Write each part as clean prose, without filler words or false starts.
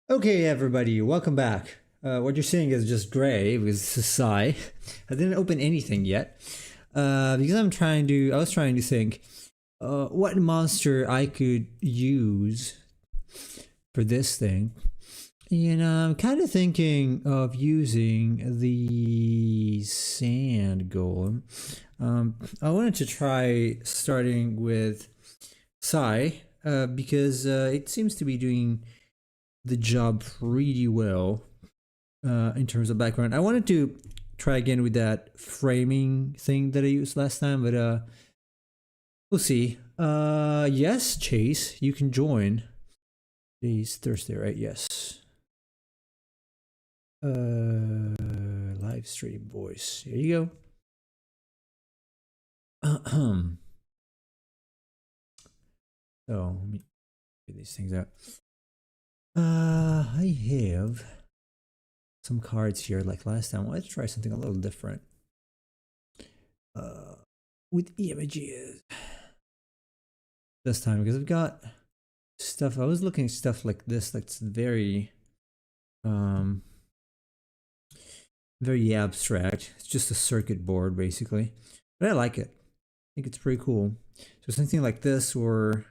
Okay, everybody, welcome back. What you're seeing is just gray because it's a sigh. I didn't open anything yet because I was trying to think what monster I could use for this thing. And I'm kind of thinking of using the sand golem. I wanted to try starting with Psy because it seems to be doing the job pretty well in terms of background. I wanted to try again with that framing thing that I used last time, but we'll see. Yes, Chase, you can join. Today's Thursday, right? Yes. Live stream voice. Here you go. So let me get these things out. I have some cards here like last time. Let's try something a little different. With images this time because I've got stuff. I was looking at stuff like this that's very very abstract. It's just a circuit board basically, but I like it. I think it's pretty cool. So something like this or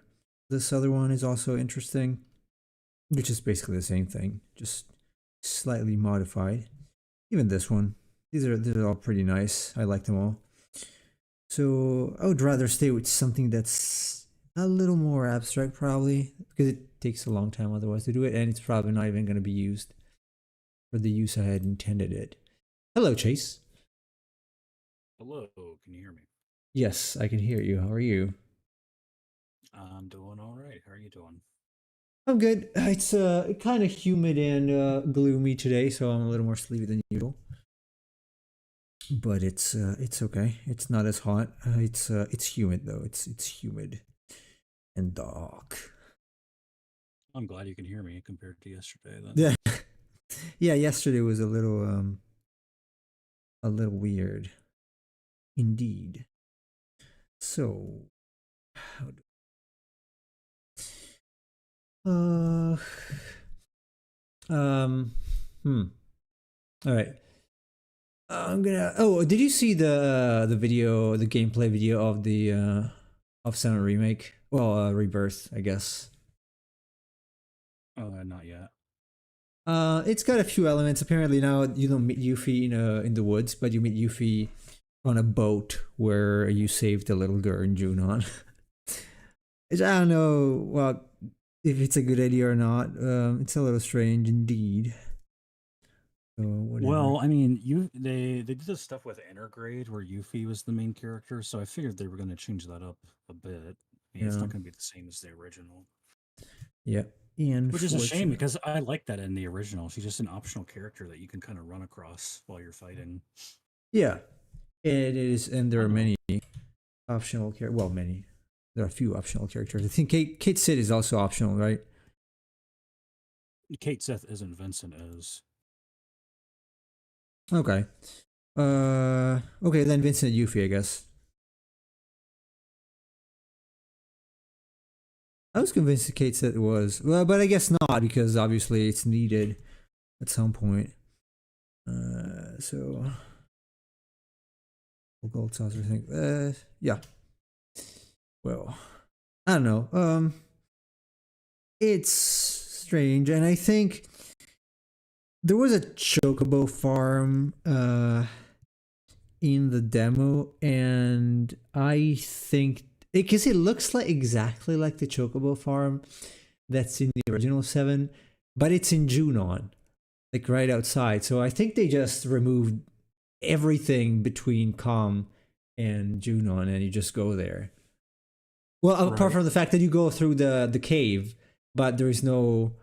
this other one is also interesting, which is basically the same thing, just slightly modified. Even this one. These are all pretty nice. I like them all. So I would rather stay with something that's a little more abstract probably, because it takes a long time otherwise to do it, and it's probably not even going to be used for the use I had intended it. Hello, Chase. Hello, can you hear me? Yes, I can hear you. How are you? I'm doing all right. How are you doing? I'm good. It's kind of humid and gloomy today, so I'm a little more sleepy than usual. But it's okay. It's not as hot. It's humid though. It's humid and dark. I'm glad you can hear me compared to yesterday then. Yeah, yeah. Yesterday was a little weird, indeed. So, how do, uh, um, hmm. All right. I'm gonna. Oh, did you see the video, the gameplay video of the of Seven Remake? Well, Rebirth, I guess. Not yet. It's got a few elements. Apparently now you don't meet Yuffie in the woods, but you meet Yuffie on a boat where you saved the little girl in Junon. Which I don't know. Well, if it's a good idea or not. It's a little strange indeed. So whatever. Well, I mean, they did this stuff with Intergrade where Yuffie was the main character, so I figured they were going to change that up a bit. I mean, it's Yeah. not going to be the same as the original, Yeah. which is a shame Unfortunately. because I like that in the original. She's just an optional character that you can kind of run across while you're fighting. Yeah. It is, and there I are don't know. many optional characters. Well, many. There are a few optional characters. I think Kate Sid is also optional, right? Kate Seth isn't, Vincent is. Okay. Okay, then Vincent Yuffie, I guess. I was convinced that Kate said it was. Well, but I guess not, because obviously it's needed at some point. So gold saucer thing. Yeah. Well, I don't know. It's strange, and I think there was a chocobo farm in the demo, and I think because it looks like exactly like the chocobo farm that's in the original 7, but it's in Junon, like right outside. So I think they just removed everything between Com and Junon, and you just go there. Well, apart Right. from the fact that you go through the cave, but there is no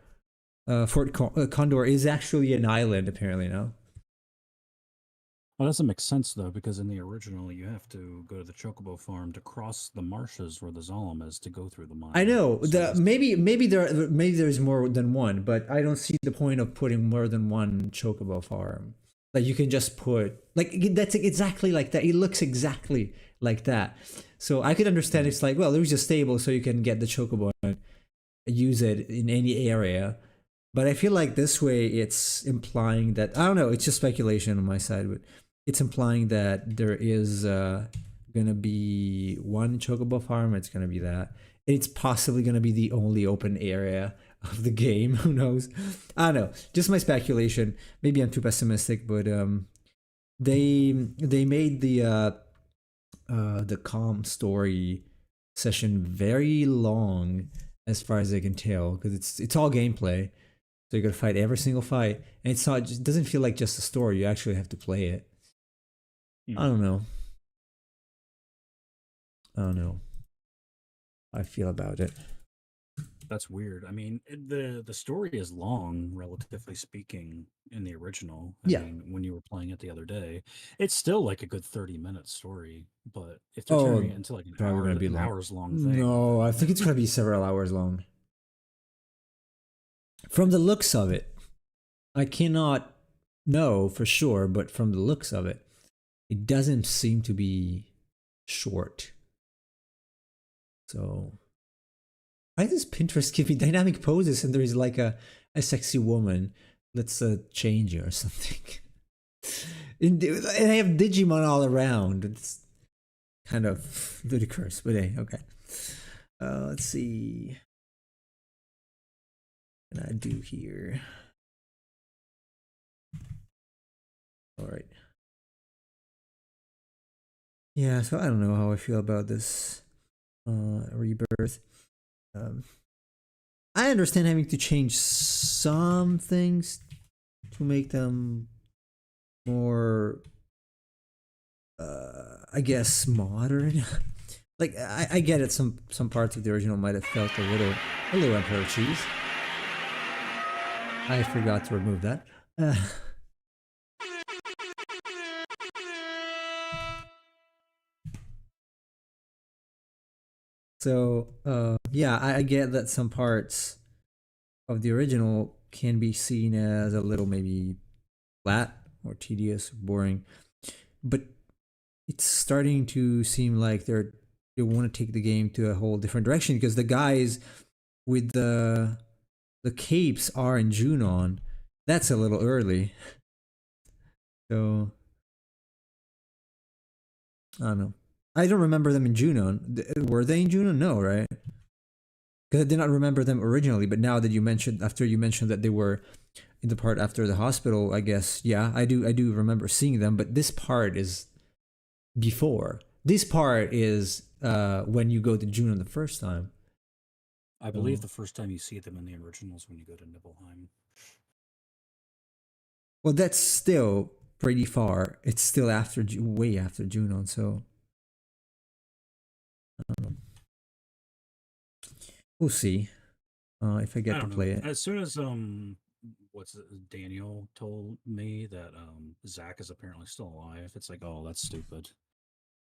Condor is actually an island apparently now. Well, that doesn't make sense though, because in the original, you have to go to the Chocobo farm to cross the marshes where the Zolom is to go through the I mine. know So the maybe there's more than one, but I don't see the point of putting more than one chocobo farm. Like you can just put like that's exactly like that. It looks exactly like that. So I could understand mm, it's like, well, there's a stable so you can get the chocobo and use it in any area. But I feel like this way it's implying that I don't know. It's just speculation on my side, but it's implying that there is gonna be one chocobo farm. It's gonna be that. It's possibly gonna be the only open area of the game. Who knows? I don't know. Just my speculation. Maybe I'm too pessimistic, but they made the calm story session very long, as far as I can tell, because it's all gameplay. So you got to fight every single fight, and it's not. It just doesn't feel like just a story. You actually have to play it. I Hmm. don't know. I don't know how I feel about it. That's weird. I mean, the story is long, relatively speaking, in the original. I Yeah. mean, when you were playing it the other day, it's still like a good 30-minute story. But if they're turning it Oh, into like an probably gonna be an long. hours long thing, No, I then think it's gonna be several hours long. From the looks of it, I cannot know for sure, but from the looks of it, it doesn't seem to be short. So why does Pinterest give me dynamic poses and there is like a sexy woman? Let's change it or something. And I have Digimon all around. It's kind of ludicrous, but hey, okay. Let's see. What can I do here? All right. Yeah, so I don't know how I feel about this rebirth. Um, I understand having to change some things to make them more, I guess, modern. Like I get it. Some parts of the original might have felt a little Emperor cheese. I forgot to remove that. Uh, so yeah, I get that some parts of the original can be seen as a little maybe flat or tedious, boring, but it's starting to seem like they want to take the game to a whole different direction because the guys with the capes are in Junon. That's a little early. So I don't know. I don't remember them in Junon. Were they in Junon? No, right? Because I did not remember them originally. But now that you mentioned, after you mentioned that they were in the part after the hospital, I guess yeah, I do. I do remember seeing them. But this part is before. This part is when you go to Junon the first time. I believe So the first time you see them in the originals when you go to Nibelheim. well, that's still pretty far. It's still after way after Junon. So we'll see if I I get to don't know. play it. As soon as what's it, Daniel told me that Zach is apparently still alive, it's like, oh, that's stupid.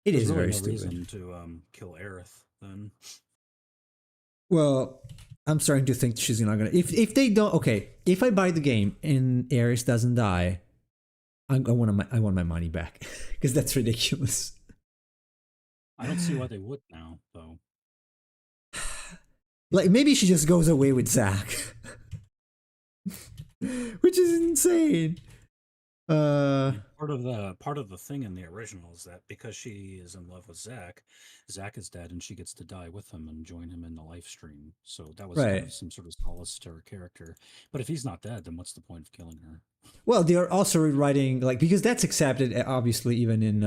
It There's is really very no stupid. reason to kill Aerith then. Well, I'm starting to think she's not gonna. If they don't, okay. If I buy the game and Ares doesn't die, I want my money back because that's ridiculous. I don't see why they would now, though. Like maybe she just goes away with Zack, which is insane. I Uh, mean, part of the thing in the original is that because she is in love with Zach, Zach is dead, and she gets to die with him and join him in the life stream. So that was kind right. of some sort of solace to her character. But if he's not dead, then what's the point of killing her? Well, they are also rewriting like because that's accepted obviously even in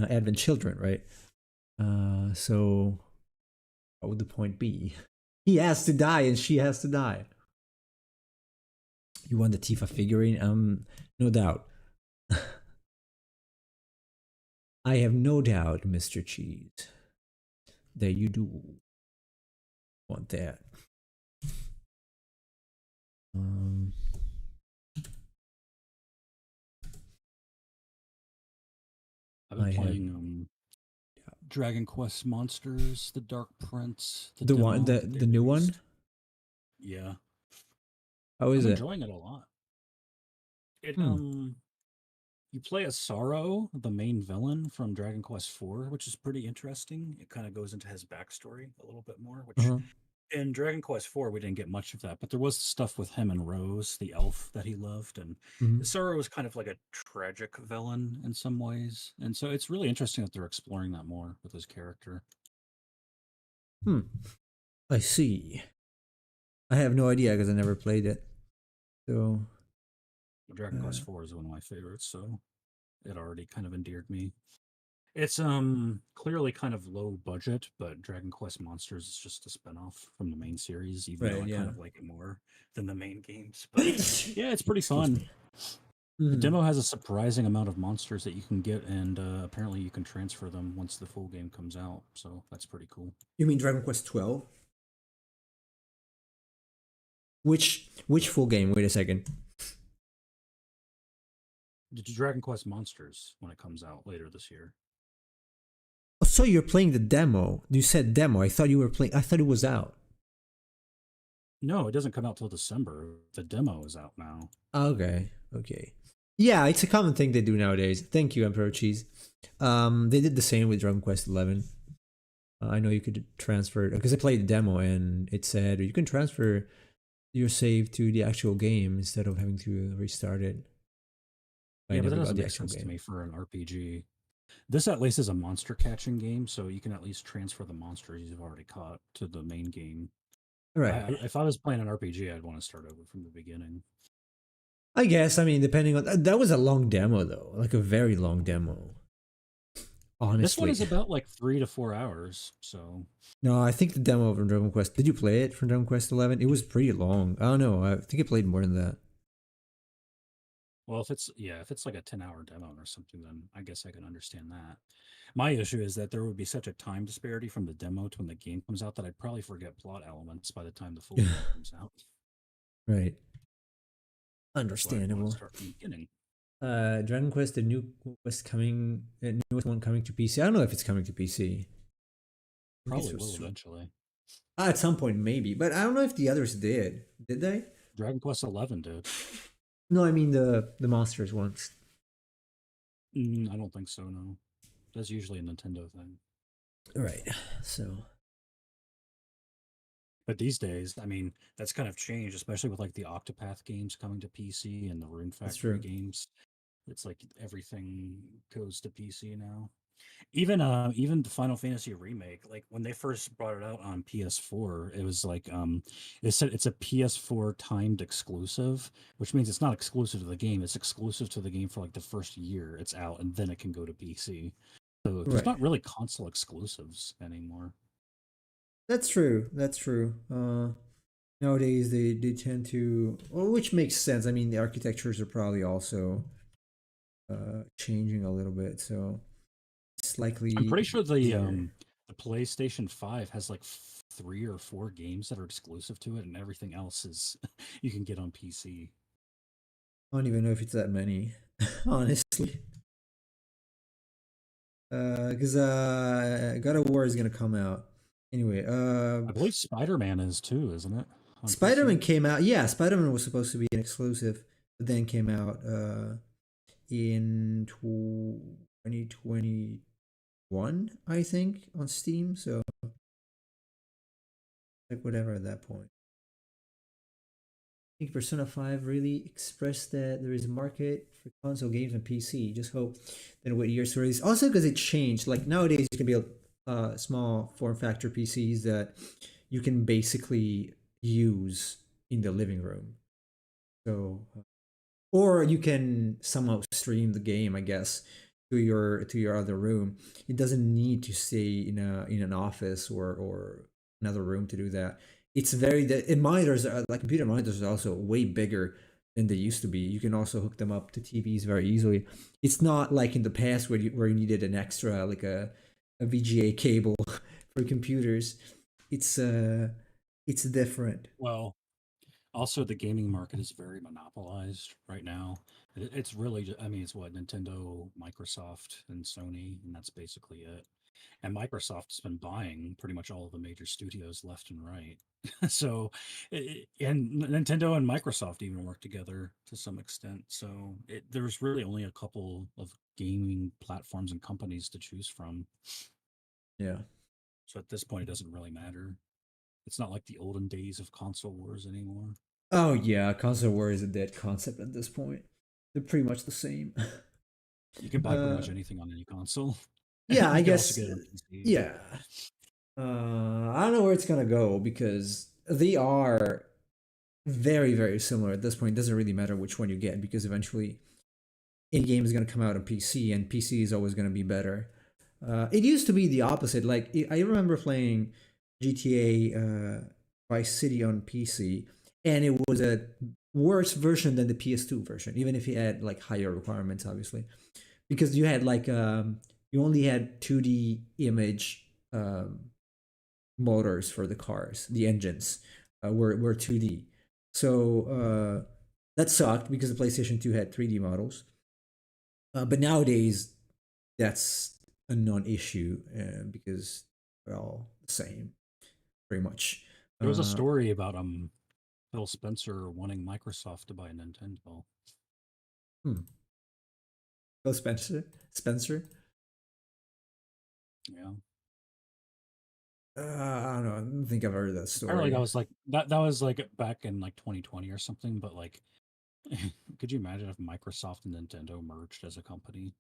Advent Children, right? So what would the point be? He has to die and she has to die. You want the Tifa figurine? No doubt. I have no doubt, Mr. Cheese, that you do want that. Um, I've been I have playing Dragon Quest Monsters, the Dark Prince, the the one, demo that they the new one. released. Yeah, How is I'm it? enjoying it a lot. It Hmm. you play as Sorrow, the main villain from Dragon Quest IV, which is pretty interesting. It kind of goes into his backstory a little bit more, which Uh-huh. In Dragon Quest IV, we didn't get much of that, but there was stuff with him and Rose, the elf that he loved, and Mhm. Sora was kind of like a tragic villain in some ways, and so it's really interesting that they're exploring that more with his character. Hmm. I see. I have no idea because I never played it. So, Dragon uh, Quest IV is one of my favorites, so it already kind of endeared me. It's clearly kind of low budget, but Dragon Quest Monsters is just a spinoff from the main series, even though right, I yeah. kind of like it more than the main games. But yeah, it's pretty Excuse fun. me. The Mhm. demo has a surprising amount of monsters that you can get, and apparently you can transfer them once the full game comes out. So that's pretty cool. You mean Dragon Quest 12? Which full game? Wait a second. Dragon Quest Monsters when it comes out later this year. Oh, so you're playing the demo. You said demo. I thought you were playing. I thought it was out. No, it doesn't come out till December. The demo is out now. Okay. Okay. Yeah, it's a common thing they do nowadays. Thank you, Emperor Cheese. They did the same with Dragon Quest 11. I know you could transfer because I played the demo and it said you can transfer your save to the actual game instead of having to restart it. I Yeah, but that never got doesn't the make actual sense to game. me for an RPG. This at least is a monster catching game, so you can at least transfer the monsters you've already caught to the main game. Right. If I was playing an RPG, I'd want to start over from the beginning. I guess. I mean, depending on that was a long demo though, like a very long demo. This one Honestly, is about like 3 to 4 hours, so no. I think the demo from Dragon Quest. Did you play it from Dragon Quest 11? It was pretty long. I don't know. I think I played more than that. well, if it's like a 10-hour demo or something, then I guess I can understand that. My issue is that there would be such a time disparity from the demo to when the game comes out that I'd probably forget plot elements by the time the full game comes out. Right. That's why I'd want to Understandable. start from the beginning. Dragon Quest, the new Quest coming, newest one coming to PC. I don't know if it's coming to PC. I think Probably it's will for eventually. at some point maybe, but I don't know if the others did. Did they? Dragon Quest 11 did. No, I mean the monsters ones. I don't think so. No, that's usually a Nintendo thing. Right. So But these days, I mean, that's kind of changed, especially with like the Octopath games coming to PC and the Rune that's Factory true. games. It's like everything goes to PC now. Even the Final Fantasy remake, like when they first brought it out on PS4, it was like it said it's a PS4 timed exclusive, which means it's not exclusive to the game, it's exclusive to the game for like the first year it's out and then it can go to PC. So there's Right. not really console exclusives anymore. That's true. That's true. Nowadays they tend to, well, which makes sense. I mean, the architectures are probably also changing a little bit, so it's I'm likely pretty sure easier. the PlayStation 5 has like 3 or 4 games that are exclusive to it and everything else is you can get on PC. I don't even know if it's that many, honestly. Because God of War is gonna come out anyway. I believe Spider-Man is too, isn't it? On Spider Man PC? came out. Yeah, Spider Man was supposed to be an exclusive, but then came out in 2021, I think, on Steam. So like whatever at that point. I think Persona 5 really expressed that there is a market for console games and PC. Just hope that with years to release. Also, because it changed. Like nowadays, you can build small form factor PCs that you can basically use in the living room. So, or you can somehow stream the game, I guess, to your other room. It doesn't need to stay in an office or another room to do that. It's very the monitors are like computer monitors are also way bigger than they used to be. You can also hook them up to TVs very easily. It's not like in the past where you needed an extra like a VGA cable for computers. It's uh it's different. Well, also the gaming market is very monopolized right now. It's really, I mean, it's what Nintendo, Microsoft, and Sony, and that's basically it. And Microsoft's been buying pretty much all of the major studios left and right. So, and Nintendo and Microsoft even work together to some extent. So, there's really only a couple of gaming platforms and companies to choose from. Yeah. So, at this point, it doesn't really matter. It's not like the olden days of console wars anymore. Oh yeah, console war is a dead concept at this point. They're pretty much the same. You can buy pretty uh, much anything on any console. yeah, I You can also guess. get it on PC. Yeah, I don't know where it's gonna go because they are very very similar at this point. It doesn't really matter which one you get because eventually any game is gonna come out on PC and PC is always gonna be better. It used to be the opposite. Like I remember playing GTA Vice City on PC, and it was a worse version than the PS2 version, even if it had like higher requirements, obviously, because you had like you only had 2D image motors for the cars. The engines were 2D, so that sucked because the PlayStation 2 had 3D models. But nowadays, that's a non-issue because they're all the same, pretty much. There was a Uh, story about Phil Spencer wanting Microsoft to buy Nintendo. hmm. Oh, Spencer. Spencer. Yeah. I don't know. I don't think I've heard that Apparently that story. was like that was like back in like 2020 or something, but like could you imagine if Microsoft and Nintendo merged as a company?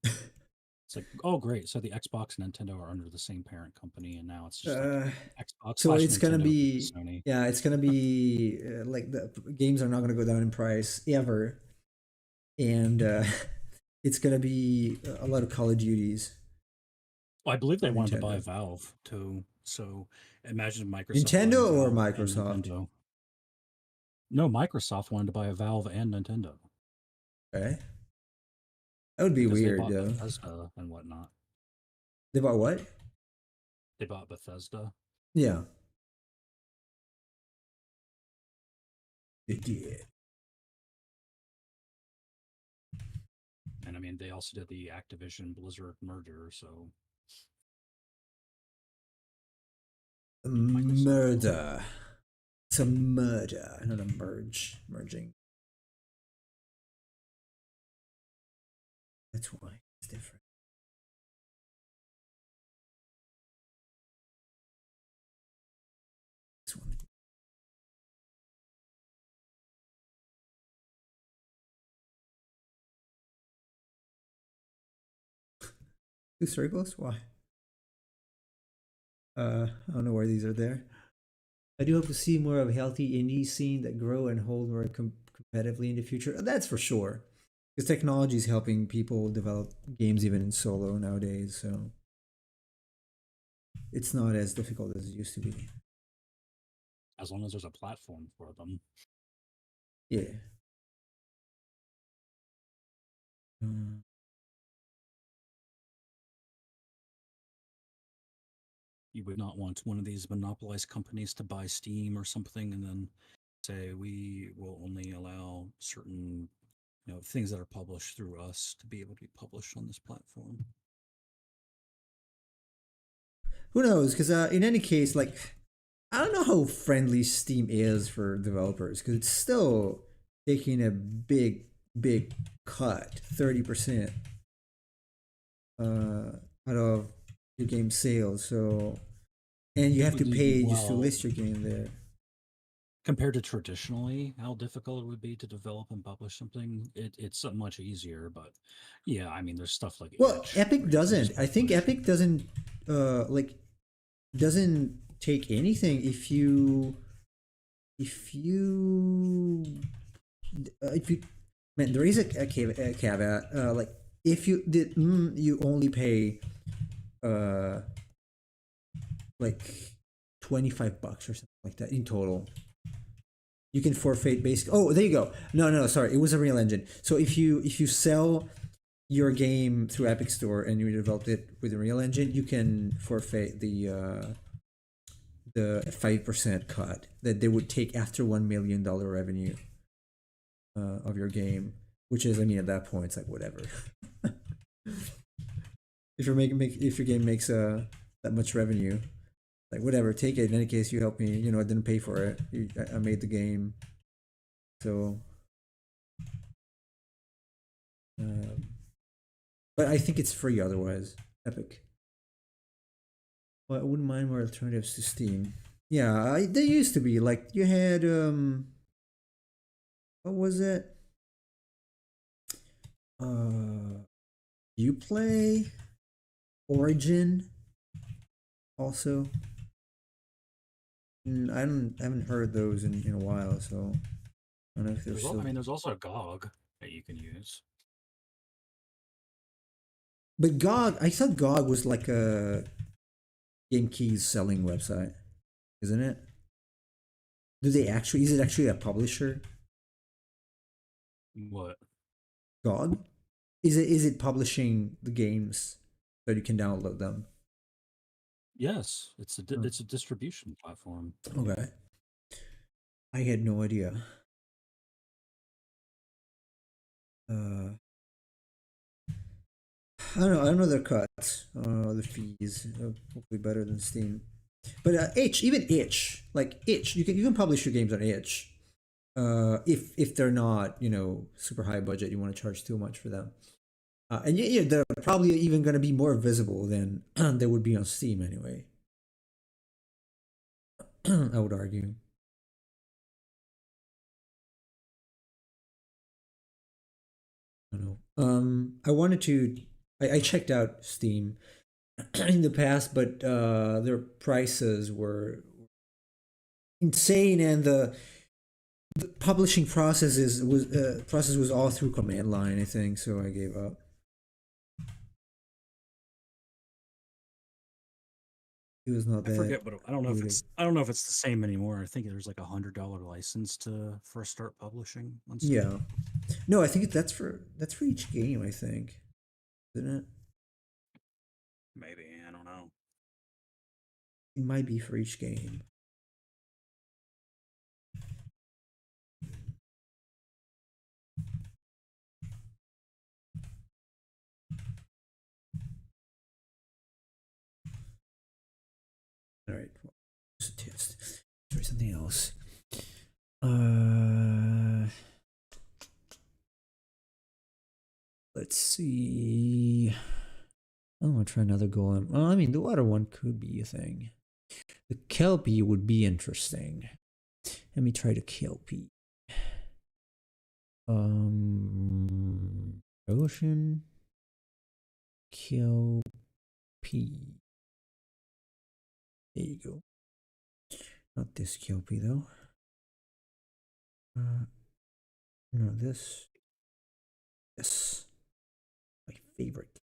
It's like, oh great, so the Xbox and Nintendo are under the same parent company, and now it's just like Uh, Xbox so slash it's gonna Nintendo versus be, Sony. yeah, it's gonna be like the games are not gonna go down in price ever, and it's gonna be a lot of Call of Duties Well, I believe they for wanted to buy Nintendo. Valve too. So imagine Microsoft buying Nintendo or Valve and Microsoft? Nintendo. No, Microsoft wanted to buy a Valve and Nintendo Okay, that would be because they weird bought though. Bethesda and whatnot. They bought what? They bought Bethesda, Yeah, they did. and I mean they also did the Activision Blizzard merger. So Microsoft will. Murder. It's a murder, not a merge. Merging. That's why it's different. This one. Two circles? Why? I don't know why these are there. I do hope to see more of a healthy indie scene that grow and hold more competitively in the future. That's for sure. Because technology is helping people develop games even in solo nowadays, so it's not as difficult as it used to be. As long as there's a platform for them. Yeah. Uh, You would not want one of these monopolized companies to buy Steam or something and then say we will only allow certain things that are published through us to be able to be published on this platform. who knows? Because in any case, like I don't know how friendly Steam is for developers because it's still taking a big cut, 30% out of your game sales. So, and you have to pay just to Well, list your game there. compared to traditionally how difficult it would be to develop and publish something, it's much easier. But yeah, I mean, there's stuff like Well, itch Epic where you can doesn't. just I think publish. Epic doesn't like doesn't take anything if you man there is a caveat like if you did you only pay uh like $25 or something like that in total. You can forfeit basic. Oh, there you go. No, sorry, it was a real engine. So if you sell your game through Epic Store and you developed it with a real engine, you can forfeit the 5% cut that they would take after $1 million revenue of your game. Which is, I mean, at that point, it's like whatever. If you're if your game makes that much revenue, like whatever, take it. In any case, you helped me. I didn't pay for it. I made the game, so. Um, but I think it's free otherwise. Epic. Well, I wouldn't mind more alternatives to Steam. Yeah, there used to be like you had what was it? Uh, you play Origin also. I haven't heard those in a while, so I don't know if they're I still. mean, there's also GOG that you can use. But GOG, I thought GOG was like a Game Keys selling website, isn't it? Do they actually? Is it actually a publisher? What? GOG? Is it publishing the games so you can download them? Yes, Oh, it's a distribution platform. okay, I had no idea. Uh, I don't know. I don't know their cuts, the fees. Hopefully better than Steam. But even Itch, like Itch, you can publish your games on Itch. If they're not super high budget, you want to charge too much for them. And yeah, they're probably even going to be more visible than they would be on Steam anyway. I would argue. I don't know. I wanted to. I checked out Steam in the past, but their prices were insane, and the publishing process was all through command line. I think so. I gave up. It was not I that forget, but I don't know if intuitive. it's the same anymore. I think there's like $100 license to first start publishing on Steam. Yeah. No, I think that's for each game. I think, isn't it? Maybe, I don't know. It might be for each game. All right. Well, just a test. Try something else. Uh, let's see. I'm gonna try another golem. Well, I mean, the water one could be a thing. The kelpie would be interesting. Let me try the kelpie. Ocean kelpie. There you go. Not this kelpie though. No, this. Yes, my favorite.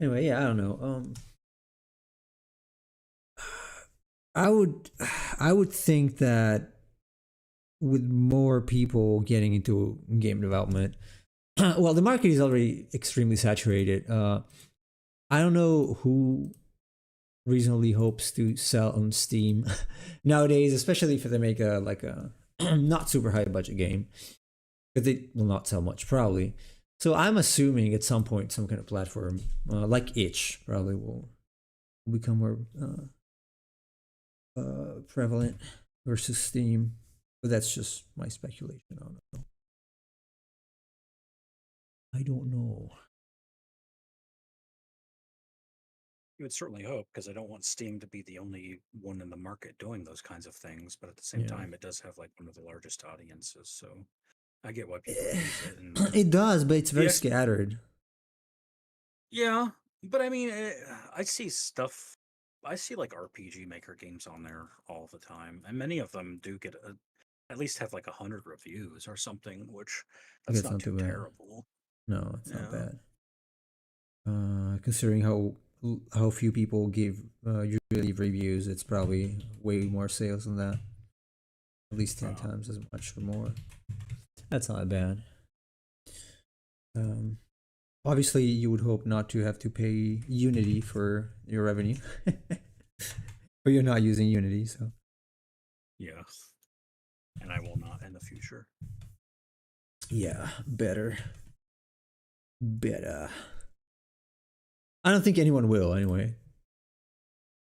Anyway, yeah, I don't know. I would, I would think that with more people getting into game development, well, the market is already extremely saturated. I don't know who reasonably hopes to sell on Steam nowadays, especially if they make a like a not super high budget game, because they will not sell much probably. So I'm assuming at some point some kind of platform like Itch probably will become more prevalent versus Steam. But that's just my speculation. I don't know. I don't know. You would certainly hope, because I don't want Steam to be the only one in the market doing those kinds of things. But at the same Yeah. time, it does have like one of the largest audiences, so I get why people use it. And It does, but it's the very ex- scattered. yeah, but I mean, I see stuff. I see like RPG Maker games on there all the time, and many of them do get at least have like 100 reviews or something, which Okay, that's it's not not too too bad. terrible. No, it's not Yeah. bad. Considering how few people give usually reviews, it's probably way more sales than that. At least 10 times as much or more. That's not bad. Um, Obviously, you would hope not to have to pay Unity for your revenue, but you're not using Unity, so Yeah, and I will not in the future. yeah, better. I don't think anyone will anyway.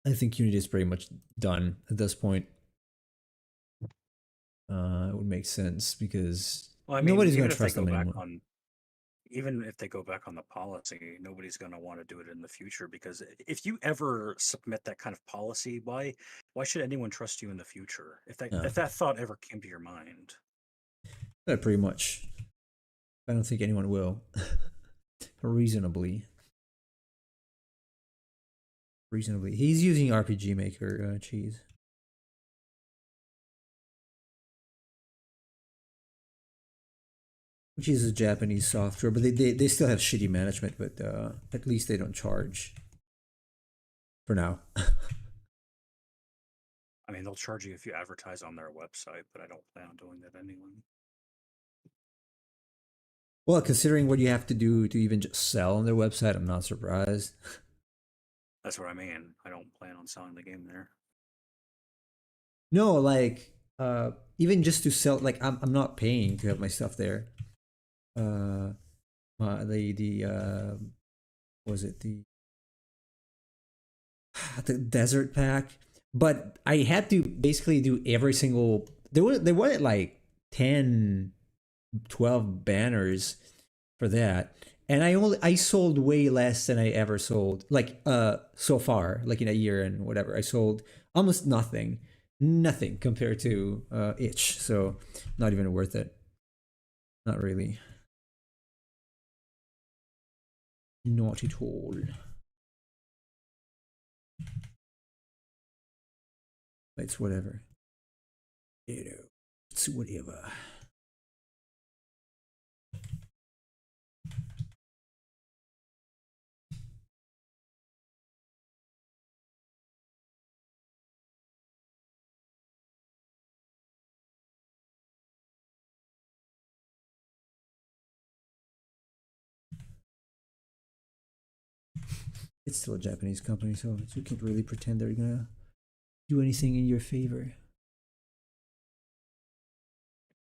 I think Unity is pretty much done at this point. It would make sense because Well, I mean, Nobody's going to trust them anymore. even if they go back on the policy, nobody's going to want to do it in the future because if you ever submit that kind of policy, why should anyone trust you in the future? Yeah, If that thought ever came to your mind. pretty much. I don't think anyone will. Reasonably. Reasonably. He's using RPG Maker cheese. Which is a Japanese software, but they still have shitty management, but at least they don't charge. For now. I mean, they'll charge you if you advertise on their website, but I don't plan on doing that anyway. Well, considering what you have to do to even just sell on their website, I'm not surprised. That's what I mean. I don't plan on selling the game there. No, like even just to sell, like I'm not paying to have my stuff there. Uh, the was it the desert pack? But I had to basically do every single. There were like 10, 12 banners for that, and I sold way less than I ever sold, like so far, like in a year and whatever. I sold almost nothing compared to itch, so not even worth it. Not really. Not at all. It's whatever. You know, it's whatever. It's still a Japanese company, so you can't really pretend they're gonna do anything in your favor.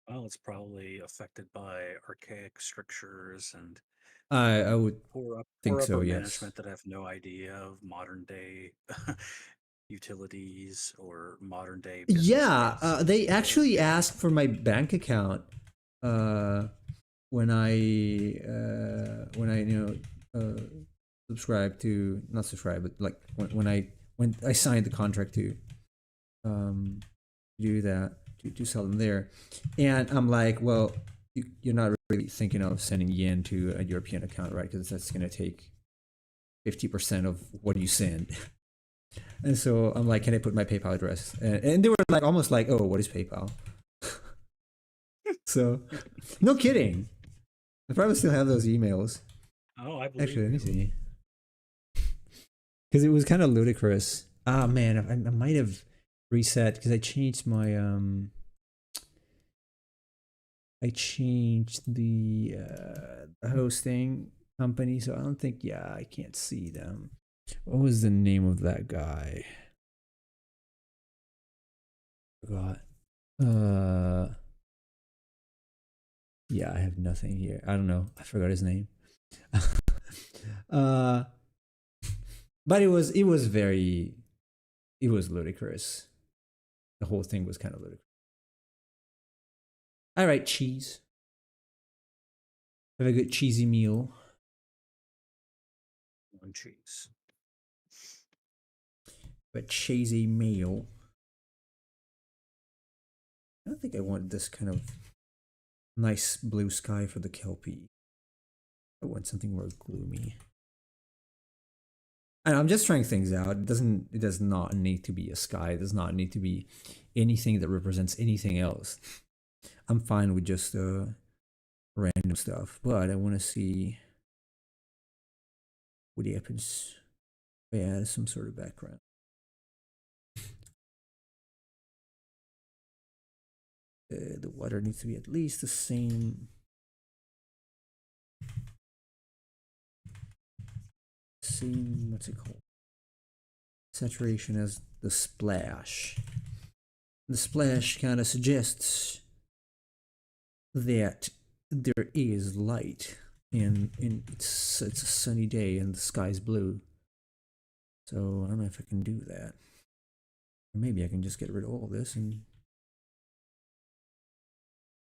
Well, it's probably affected by archaic strictures and I would think poor so. upper Yes. management that have no idea of modern day utilities or modern day Yeah, businesses. they So actually asked for my bank account uh, when I subscribe to, not subscribe, but like when I signed the contract to um, do that, to sell them there, and I'm like, well, you're not really thinking of sending yen to a European account, right? Because that's gonna take 50% of what you send. And so I'm like, can I put my PayPal address? And they were like, almost like, oh, what is PayPal? So, no kidding. I probably still have those emails. oh, I Actually, believe let me you. see. Because it was kind of ludicrous. Ah, man, I might have reset because I changed the hosting company, so I don't think. Yeah, I can't see them. What was the name of that guy? Forgot. Uh, yeah, I have nothing here. I don't know. I forgot his name. uh, but it was ludicrous. The whole thing was kind of ludicrous. All right, cheese. Have a good cheesy meal. One cheese. A cheesy meal. I don't think I want this kind of nice blue sky for the Kelpie. I want something more gloomy. And I'm just trying things out. It does not need to be a sky. It does not need to be anything that represents anything else. I'm fine with just random stuff, but I want to see what happens if I add some sort of background. The water needs to be at least the same, what's it called? Saturation as the splash. The splash kind of suggests that there is light and it's a sunny day and the sky's blue. So I don't know if I can do that. Or maybe I can just get rid of all this and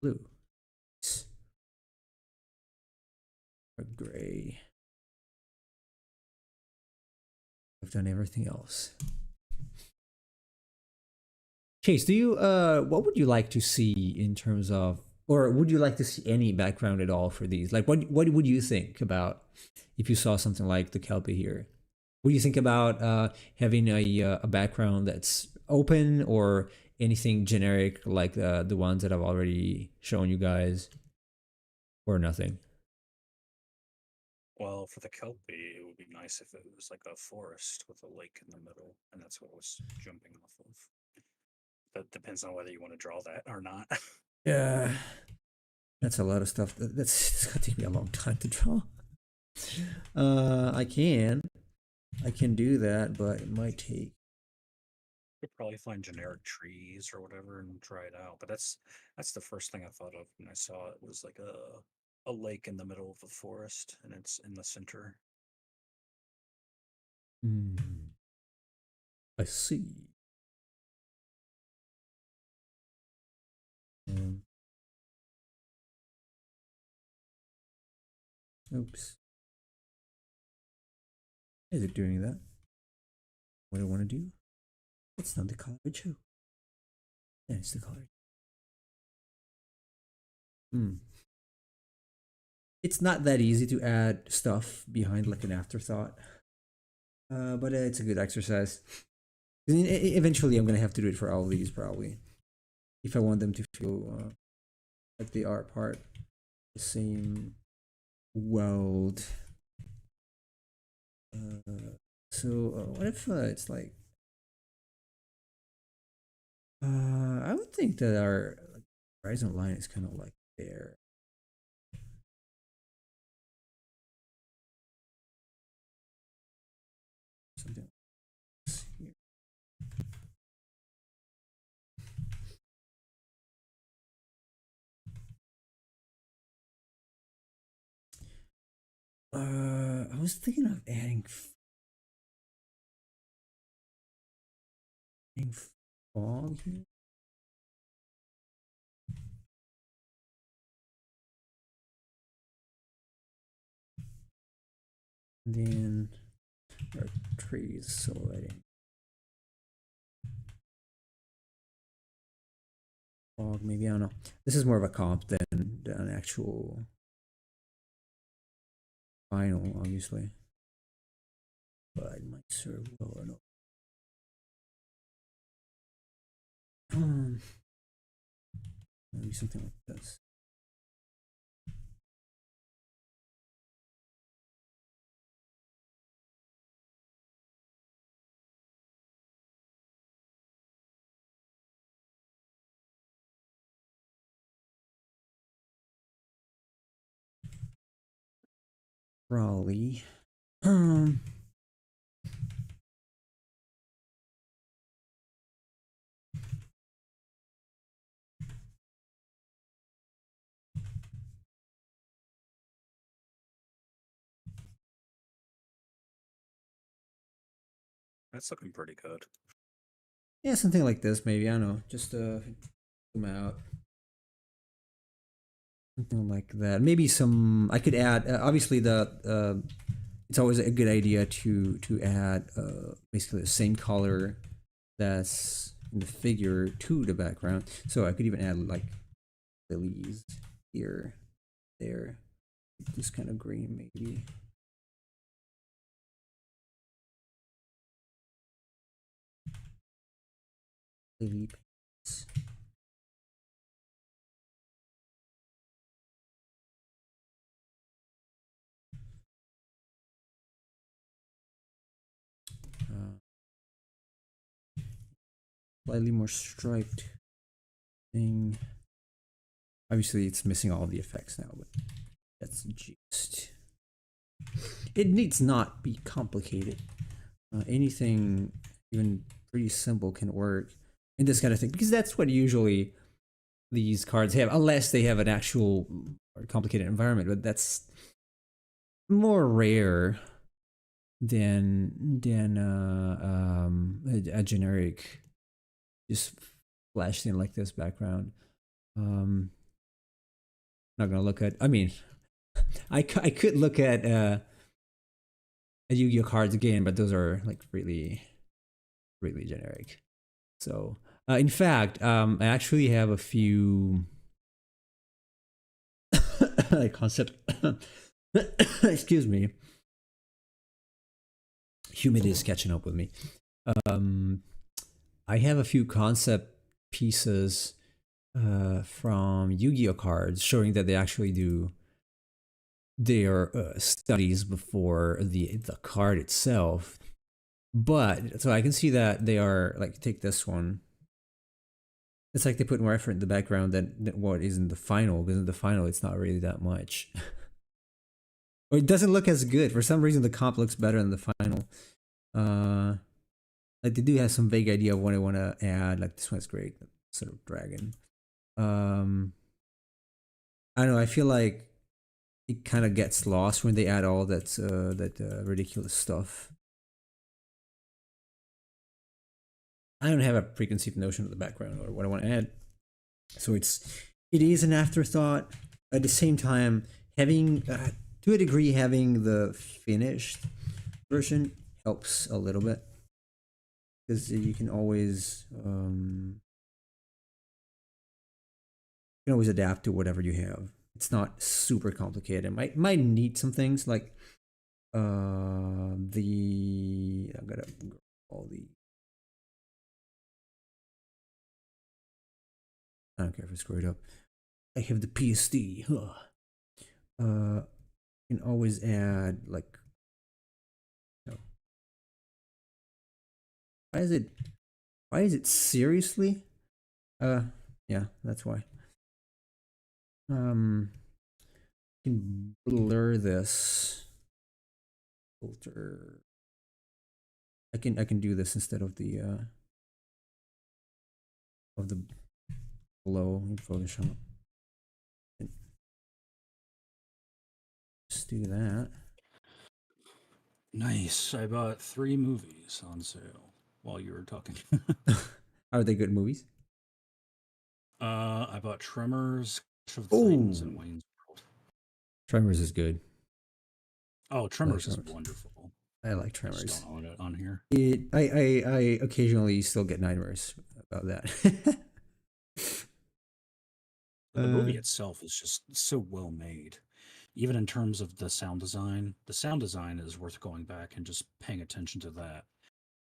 blue. or gray. I've done everything else. Chase, do you what would you like to see in terms of, or would you like to see any background at all for these? Like what would you think about if you saw something like the Kelpie here? Would you think about having a background that's open or anything generic like the ones that I've already shown you guys, or nothing? Well, for the Kelpie, it would be nice if it was like a forest with a lake in the middle, and that's what it was jumping off of. That depends on whether you want to draw that or not. Yeah, that's a lot of stuff. That's it's gonna take me a long time to draw. I can do that, but it might take. Could probably find generic trees or whatever and try it out. But that's the first thing I thought of when I saw it was like a lake in the middle of the forest, and it's in the center. Hmm, I see. Um, oops. Is it doing that? What I want to do? It's not the color I chose. Yeah, it's the color. Hmm. It's not that easy to add stuff behind like an afterthought, but it's a good exercise. Eventually, I'm gonna have to do it for all of these probably, if I want them to feel like they are part of the same world. So what if it's like I would think that our horizon line is kind of like there. Something like this here. I was thinking of adding fog here. And then our trees, so adding fog, maybe, I don't know. This is more of a comp than an actual final, obviously. But it might serve well or not. Maybe something like this. Raleigh. Um, That's looking pretty good. yeah, something like this, maybe. I don't know. Just zoom out. Something like that. Maybe some. I could add. Obviously, the it's always a good idea to add basically the same color that's in the figure to the background. So I could even add like lilies here, there, this kind of green maybe. Lily paints. Slightly more striped thing. Obviously, it's missing all the effects now, but that's just. It needs not be complicated. Anything, even pretty simple, can work in this kind of thing because that's what usually these cards have, unless they have an actual complicated environment. But that's more rare than a generic just flash thing like this background. Not gonna look at. I mean, I could look at Yu-Gi-Oh cards again, but those are like really generic. So, in fact, I actually have a few like concept. Excuse me, humidity is catching up with me. Um, I have a few concept pieces from Yu-Gi-Oh cards showing that they actually do their studies before the card itself. But so I can see that they are like, take this one. It's like they put more effort in the background than what is in the final, because in the final it's not really that much. Or it doesn't look as good. For some reason the comp looks better in the final. Like they do have some vague idea of what I want to add. Like this one's great, sort of dragon. I don't know. I feel like it kind of gets lost when they add all that ridiculous stuff. I don't have a preconceived notion of the background or what I want to add, so it is an afterthought. At the same time, having to a degree, having the finished version helps a little bit, because you can always adapt to whatever you have. It's not super complicated. It might need some things like I gotta all the. I don't care if I screw it up. I have the PSD. Huh. You can always add like. Why is it? Why is it seriously? Yeah, that's why. You can blur this filter. I can do this instead of the below in Photoshop. Just do that. Nice. I bought 3 movies on sale while you were talking. Are they good movies? I bought Tremors, Clash of the Titans, and Oh, Wayne's World. Tremors is good. Oh, I like Tremors is Tremors. wonderful. I like I just Tremors. don't own it on here. I occasionally still get nightmares about that. But the movie itself is just so well made. Even in terms of the sound design is worth going back and just paying attention to that.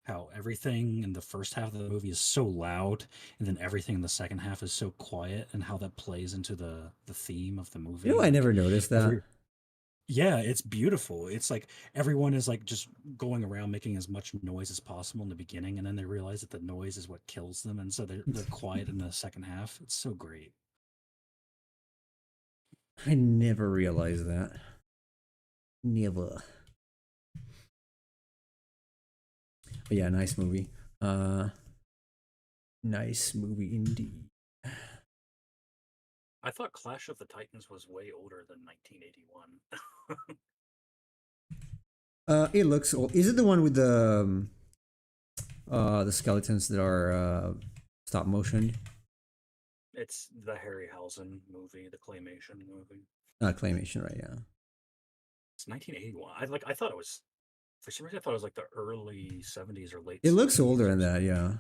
How everything in the first half of the movie is so loud, and then everything in the second half is so quiet, and how that plays into the theme of the You know, movie. I Like never noticed that. every yeah, it's beautiful. It's like everyone is like just going around making as much noise as possible in the beginning, and then they realize that the noise is what kills them, and so they're quiet in the second half. It's so great. I never realized that. Never. But yeah, nice movie. Nice movie indeed. I thought Clash of the Titans was way older than 1981. It looks old. Is it the one with the skeletons that are stop motion? It's the Harryhausen movie, the claymation movie. Claymation, right? Yeah. It's 1981. I thought it was for some reason I thought it was like the early 70s or late It looks 70s older or than that. something. Yeah,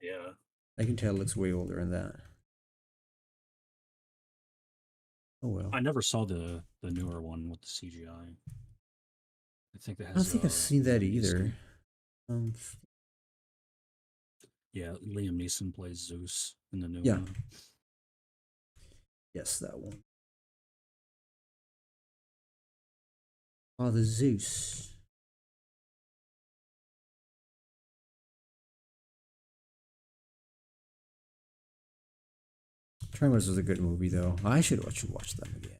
Yeah. I can tell it looks way older than that. Oh well. I never saw the newer one with the CGI. I think that I don't has think I've seen that Liam either. Neeson. Yeah, Liam Neeson plays Zeus in the new Yeah. one. Yes, that one. Oh, the Zeus. Tremors was a good movie, though. I should watch them again,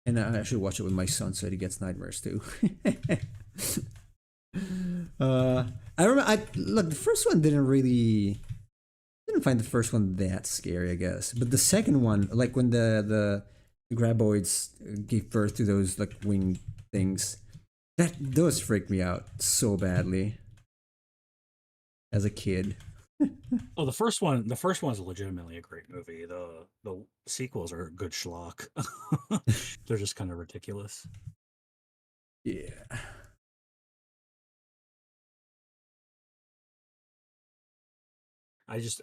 and I should watch it with my son so he gets nightmares too. I remember. I look. The first one didn't find the first one that scary, I guess. But the second one, like when the graboids gave birth to those like wing things, those freaked me out so badly as a kid. Oh, the first one is legitimately a great movie. The sequels are good schlock. They're just kind of ridiculous. Yeah.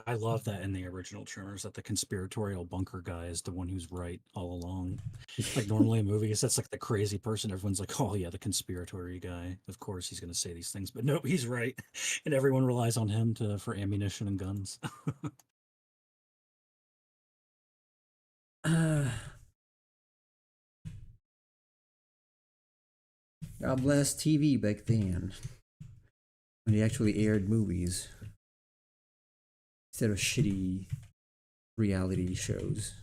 I love that in the original Tremors that the conspiratorial bunker guy is the one who's right all along. Like normally in movies, that's like the crazy person. Everyone's like, "Oh yeah, the conspiratory guy. Of course he's going to say these things," but nope, he's right, and everyone relies on him to for ammunition and guns. God bless TV back then when they actually aired movies instead of shitty reality shows.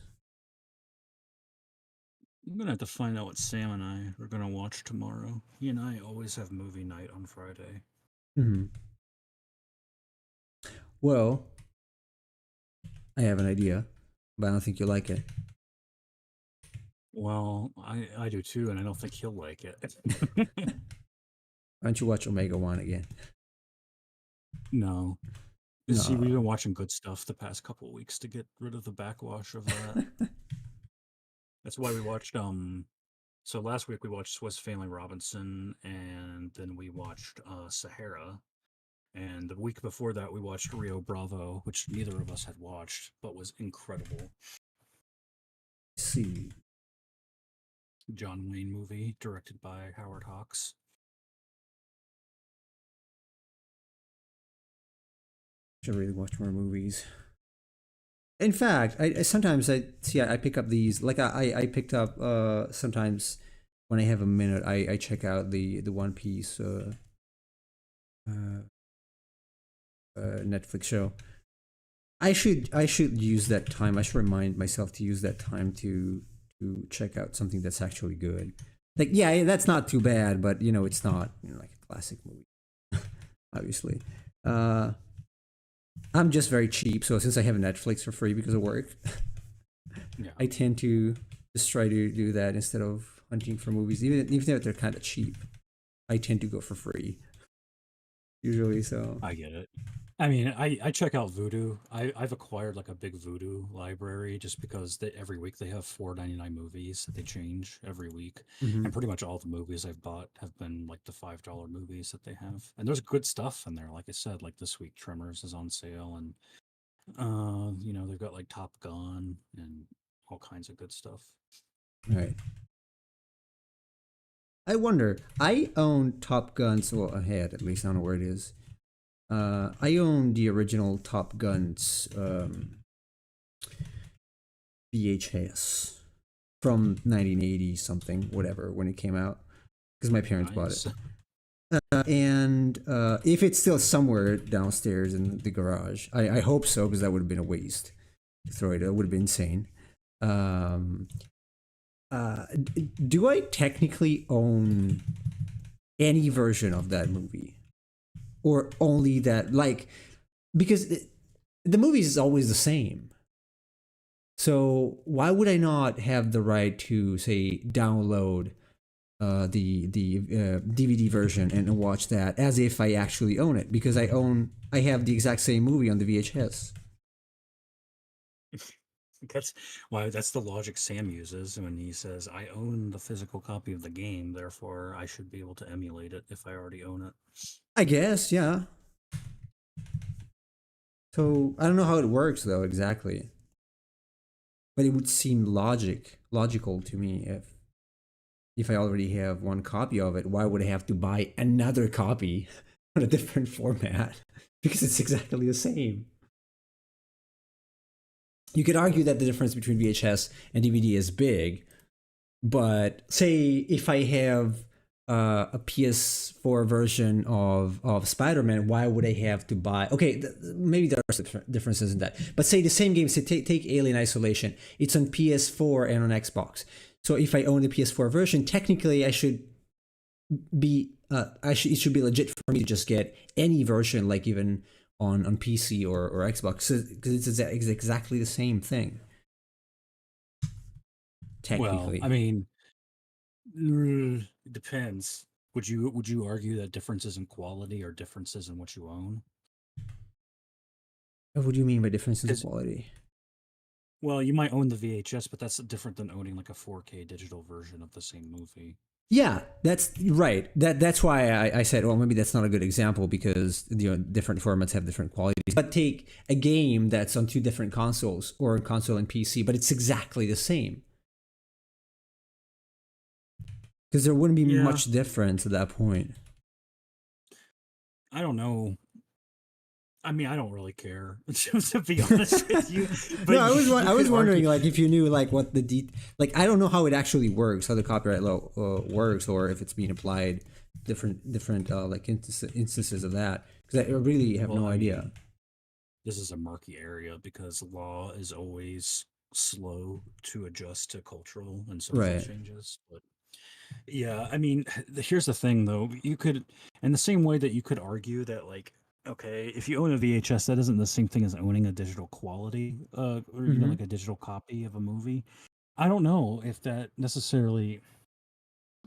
I'm gonna have to find out what Sam and I are gonna watch tomorrow. He and I always have movie night on Friday. Hmm. Well, I have an idea, but I don't think you'll like it. Well, I do too, and I don't think he'll like it. Why don't you watch Omega 1 again? No. See, we've No. been watching good stuff the past couple of weeks to get rid of the backwash of that. That's why we watched so last week we watched Swiss Family Robinson and then we watched Sahara. And the week before that we watched Rio Bravo, which neither of us had watched, but was incredible. See. John Wayne movie directed by Howard Hawks. Should really watch more movies. In fact, I sometimes I see I pick up these like I picked up sometimes when I have a minute I check out the One Piece uh, Netflix show. I should use that time. I should remind myself to use that time to check out something that's actually good. Like yeah, that's not too bad, but it's not like a classic movie, obviously. Uh, I'm just very cheap, so since I have Netflix for free because of work, Yeah. I tend to just try to do that instead of hunting for movies, even if they're kind of cheap. I tend to go for free usually. So I get it. I mean, I check out Vudu. I've acquired like a big Vudu library just because every week they have 4.99 movies that they change every week, mhm. and pretty much all the movies I've bought have been like the $5 movies that they have, and there's good stuff in there. Like I said, like this week Tremors is on sale, and they've got like Top Gun and all kinds of good stuff. All right. I wonder. I own Top Gun, so I had at least I don't know where it is. I own the original Top Guns VHS from 1980 something, whatever, when it came out, because my parents bought it. Nice. And if it's still somewhere downstairs in the garage, I hope so, because that would have been a waste to throw it. It would have been insane. Um, do I technically own any version of that movie, or only that? Like, because the movie is always the same. So why would I not have the right to say download the DVD version and watch that as if I actually own it because I have the exact same movie on the VHS. That's that's the logic Sam uses when he says, "I own the physical copy of the game, therefore I should be able to emulate it if I already own it." I guess, yeah. So I don't know how it works though exactly, but it would seem logical to me if I already have one copy of it. Why would I have to buy another copy on a different format? Because it's exactly the same. You could argue that the difference between VHS and DVD is big, but say if I have a PS4 version of Spider-Man, why would I have to buy? Okay, maybe there are some differences in that, but say the same game. Say take Alien Isolation. It's on PS4 and on Xbox. So if I own the PS4 version, technically I should be it should be legit for me to just get any version, like even on PC or Xbox, because it's exactly the same thing Well, I technically. mean, it depends. Would you argue that differences in quality are differences in what you own? What do you mean by differences in Because quality? well, you might own the VHS, but that's different than owning like a 4K digital version of the same movie. Yeah, that's right. That's why I said, well, maybe that's not a good example because different formats have different qualities. But take a game that's on two different consoles or console and PC, but it's exactly the same because there wouldn't be Yeah, much difference at that point. I don't know. I mean, I don't really care to be honest with you, No, but you I was could argue. wondering like if you knew like what like I don't know how it actually works, how the copyright law works, or if it's being applied different like instances of that because I really have Well, no I idea. mean, this is a murky area because law is always slow to adjust to cultural and social Right. changes. But yeah, I mean, here's the thing though. You could, in the same way that you could argue that, like, okay, if you own a VHS, that isn't the same thing as owning a digital quality, or Mm-hmm. like a digital copy of a movie. I don't know if that necessarily,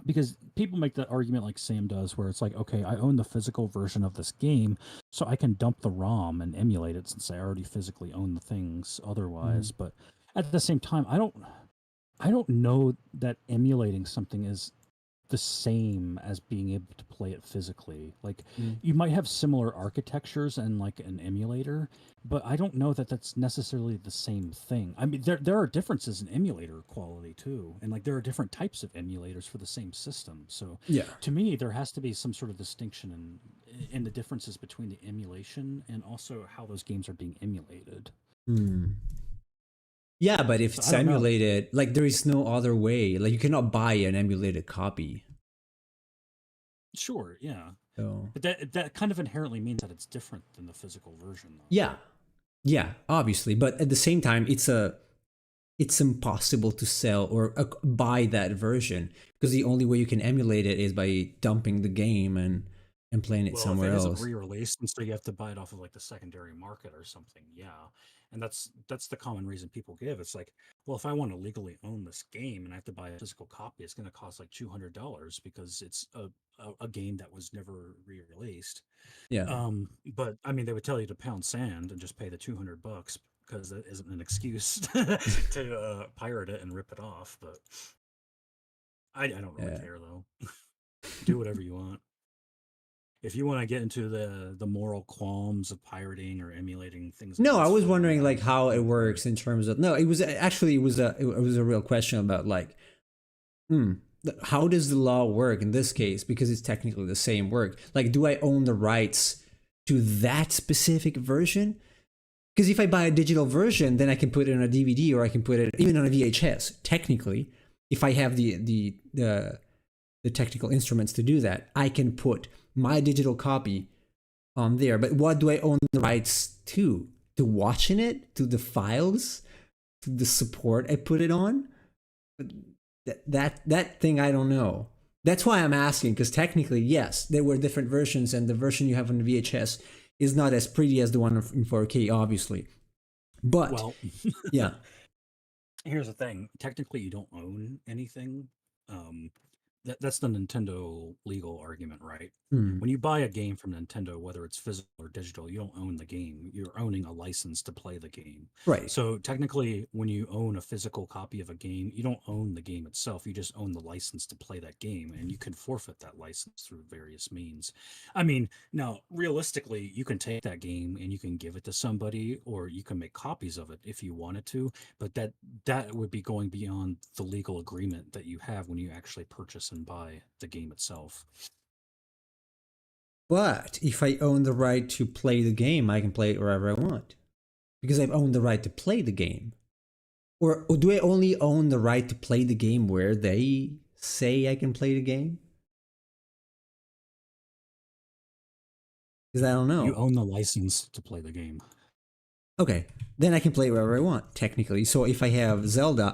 because people make that argument like Sam does, where it's like, okay, I own the physical version of this game, so I can dump the ROM and emulate it since I already physically own the things Mm-hmm. otherwise. But at the same time, I don't know that emulating something is the same as being able to play it physically. Like you might have similar architectures and like an emulator, but I don't know that that's necessarily the same thing. I mean, there are differences in emulator quality too, and like there are different types of emulators for the same system. So, Yeah. to me, there has to be some sort of distinction in the differences between the emulation and also how those games are being emulated. Hmm. Yeah, but if So I it's don't know. emulated, like there is no other way. Like you cannot buy an emulated copy. Sure, yeah, So but that kind of inherently means that it's different than the physical version, though. yeah, yeah, obviously. But at the same time, it's impossible to sell or buy that version because the only way you can emulate it is by dumping the game and playing it Well, if somewhere it isn't else. re-released, and so you have to buy it off of like the secondary market or something, yeah. And that's the common reason people give. It's like, well, if I want to legally own this game and I have to buy a physical copy, it's going to cost like $200 because it's a game that was never re-released. Yeah. But I mean, they would tell you to pound sand and just pay the $200 because that isn't an excuse to pirate it and rip it off. But I don't really Yeah. care though. Do whatever you want. If you want to get into the moral qualms of pirating or emulating things, like No, I that's was fine. wondering like how I it don't care. works in terms of no. It was actually it was a real question about like hmm, how does the law work in this case because it's technically the same work. Like, do I own the rights to that specific version? Because if I buy a digital version, then I can put it on a DVD or I can put it even on a VHS. Technically, if I have the technical instruments to do that, I can put my digital copy on there. But what do I own the rights to? To watching it, to the files, to the support I put it on. That thing I don't know. That's why I'm asking because technically, yes, there were different versions, and the version you have on the VHS is not as pretty as the one in 4K, obviously. But Well, yeah. here's the thing. Technically, you don't own anything. Um, that's the Nintendo legal argument, right? Hmm. When you buy a game from Nintendo, whether it's physical or digital, you don't own the game. You're owning a license to play the game. Right. So technically, when you own a physical copy of a game, you don't own the game itself. You just own the license to play that game, and you can forfeit that license through various means. I mean, now realistically, you can take that game and you can give it to somebody, or you can make copies of it if you wanted to, but that would be going beyond the legal agreement that you have when you actually purchase and buy the game itself. But if I own the right to play the game, I can play it wherever I want because I've owned the right to play the game. Or do I only own the right to play the game where they say I can play the game? Because I don't You know. own the license to play the game. Okay, then I can play it wherever I want, technically. So if I have Zelda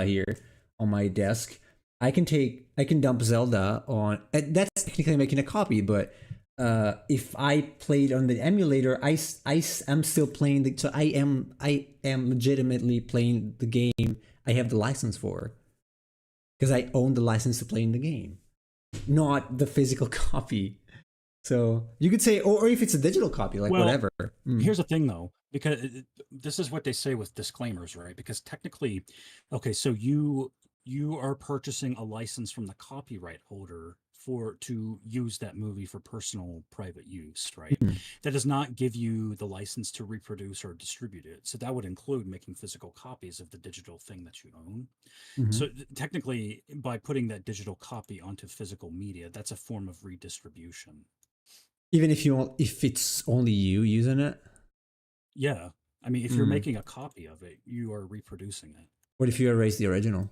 here on my desk. I can dump Zelda on. That's technically making a copy, but if I played on the emulator, am still playing the. So I am legitimately playing the game I have the license for because I own the license to play in the game, not the physical copy. So you could say, or if it's a digital copy, like Well, whatever. Mm. here's the thing though. because this is what they say with disclaimers, right? Because technically, okay, so you are purchasing a license from the copyright holder for to use that movie for personal private use, right? Mhm. That does not give you the license to reproduce or distribute it. So that would include making physical copies of the digital thing that you own. Mhm. So technically, by putting that digital copy onto physical media, that's a form of redistribution. Even if it's only you using it. Yeah. I mean, if you're Mm. making a copy of it, you are reproducing it. What if you erase the original?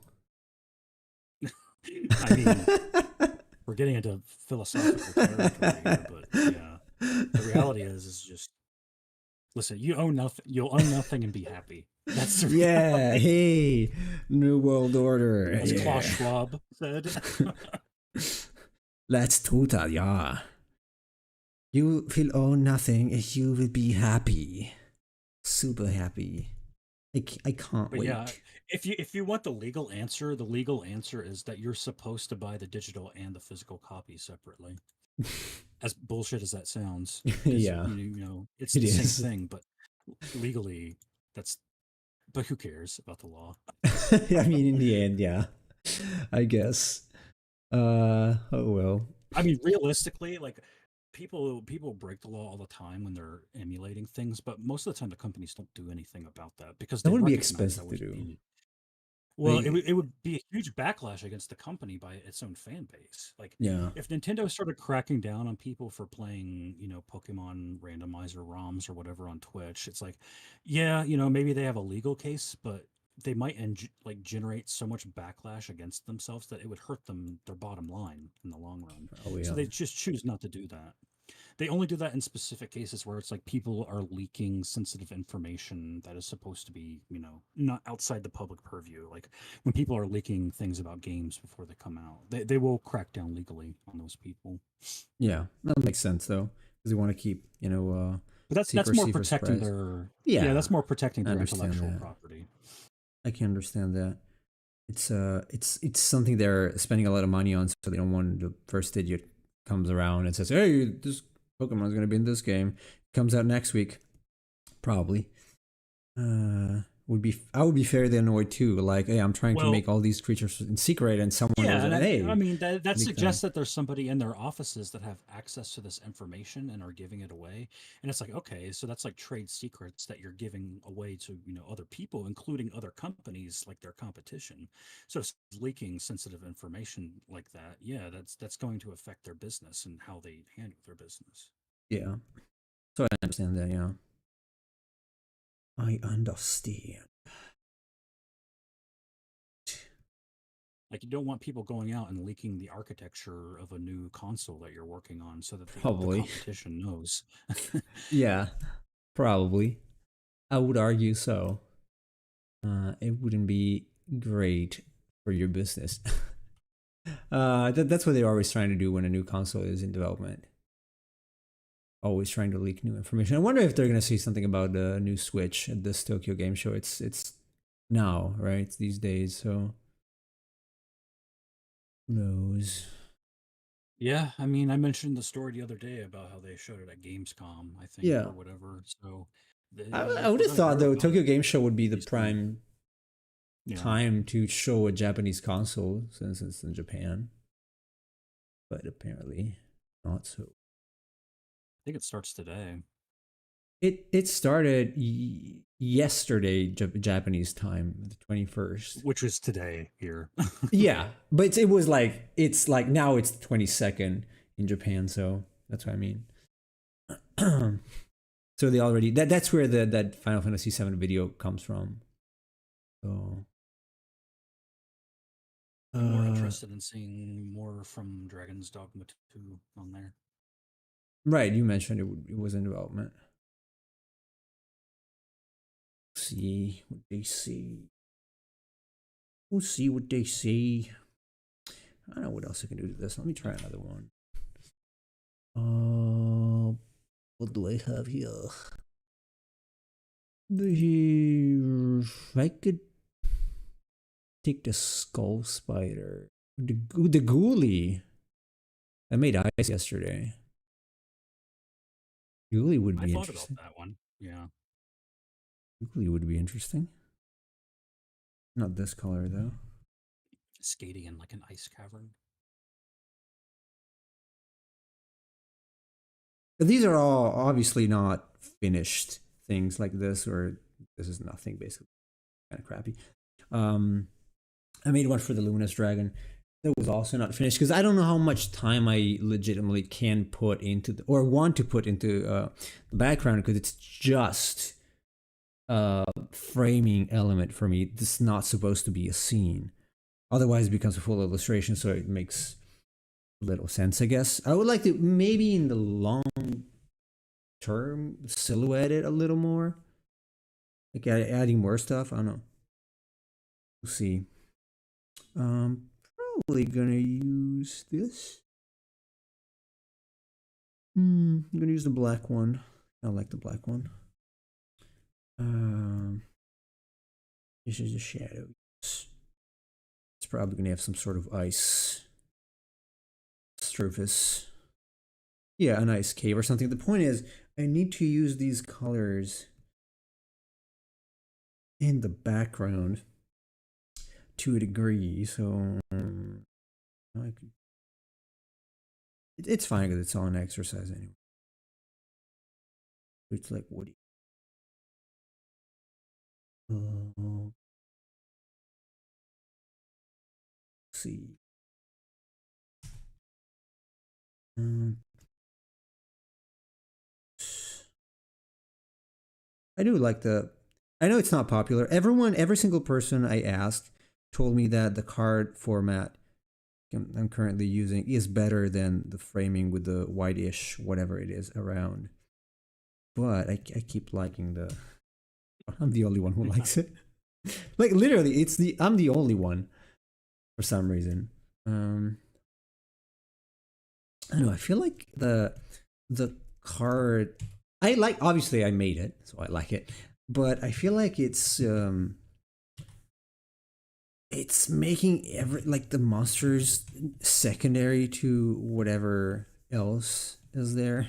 I mean, we're getting into philosophical territory here, but yeah, the reality is just listen. You own nothing. You'll own nothing and be happy. That's the Yeah. reality. Hey, New World Order. As Klaus Yeah. Schwab said. Let's total, yeah. You will own nothing and you will be happy. Super happy. I can't But yeah, wait. if you want the legal answer is that you're supposed to buy the digital and the physical copy separately. As bullshit as that sounds, because Yeah, it's it the same is. thing, but legally, that's but who cares about the law? I mean, in the end, yeah. I guess. Oh well. I mean, realistically, like people break the law all the time when they're emulating things, but most of the time the companies don't do anything about that because That they would be recognize that expensive to would do. be well, it Like, would be a huge backlash against the company by its own fan base. Like yeah. if Nintendo started cracking down on people for playing, Pokemon randomizer ROMs or whatever on Twitch, it's like, yeah, maybe they have a legal case, but they might like generate so much backlash against themselves that it would hurt them their bottom line in the long run. Oh So yeah. they just choose not to do that. They only do that in specific cases where it's like people are leaking sensitive information that is supposed to be, not outside the public purview. Like when people are leaking things about games before they come out, they will crack down legally on those people. Yeah. That makes sense though, because they want to keep But that's more secrecy for protecting surprise. their yeah, Yeah, that's more protecting I their understand intellectual that. property. I can understand that. It's something they're spending a lot of money on, so they don't want the first idiot comes around and says, "Hey, this Pokemon is gonna be in this game." Comes out next week, probably. Would be I would be fairly annoyed too. Like, hey, I'm trying to Well, make all these creatures in secret, and someone yeah, goes, and I "Hey, mean that leak them." suggests that there's somebody in their offices that have access to this information and are giving it away. And it's like, okay, so that's like trade secrets that you're giving away to, other people, including other companies like their competition. So if it's leaking sensitive information like that, yeah, that's going to affect their business and how they handle their business. Yeah, so I understand that. Yeah, I understand. Like you don't want people going out and leaking the architecture of a new console that you're working on so that the Probably. competition knows. Yeah, probably. I would argue so. It wouldn't be great for your business. That's what they're always trying to do when a new console is in development. Always trying to leak new information. I wonder if they're gonna say something about the new Switch at this Tokyo Game Show. It's now, right? It's these days, so who knows? Yeah, I mean, I mentioned the story the other day about how they showed it at Gamescom, I think, Yeah, or whatever. So, I if would we're have going to thought hear though about it, Tokyo Game Show would be the pretty soon. prime Yeah, I time to show a Japanese console since it's in Japan, but apparently not so. think it starts today, It started yesterday Japanese time, the 21st. which is today here. Yeah, but it was like it's like now it's the 22nd in Japan, so that's what I mean. So they already that's where that Final Fantasy VII video comes from. So I'm more uh interested in seeing more from Dragon's Dogma 2 on there. right, you mentioned it was in development. See what they see. We'll see what they see. I don't know what else I can do to this. Let me try another one. What do I have here? I could take the skull spider. The ghoulie. I made ice yesterday. Ghoulie would I be thought about interesting. that one. Yeah. Weekly would be interesting. Not this color though. Skating in like an ice cavern. But these are all obviously not finished things like this, or this is nothing basically. Kind of crappy. Um, I made one for the Luminous Dragon. That was also not finished because I don't know how much time I legitimately can put into or want to put into the background because it's just a framing element for me. This is not supposed to be a scene. Otherwise, it becomes a full illustration, so it makes little sense, I guess. I would like to maybe in the long term silhouette it a little more, like adding more stuff. I don't know. We'll see. Um, Probably gonna use this. I'm gonna use the black one. I like the black one. Um, this is the shadow. It's probably gonna have some sort of ice surface. Yeah, an ice cave or something. The point is, I need to use these colors in the background to a degree. So it's fine because it's all an exercise anyway. It's like Woody. Uh, see. Um, I do like the. I know it's not popular. Every single person I asked told me that the card format I'm currently using is better than the framing with the whitish whatever it is around. But I keep liking the. I'm the only one who likes it. Like literally, I'm the only one for some reason. I don't know. I feel like the card. I like. Obviously, I made it, so I like it. But I feel like it's making every like the monsters secondary to whatever else is there.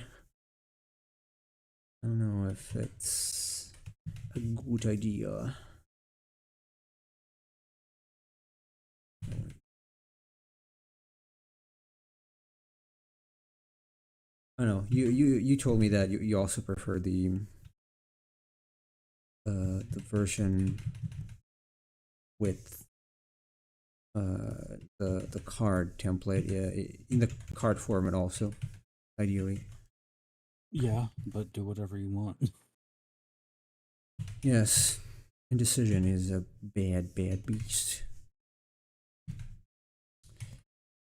I don't know if it's a good idea. I don't know. You told me that you also prefer the version with the card template, yeah, in the card format also, ideally. Yeah, but do whatever you want. Yes, indecision is a bad beast.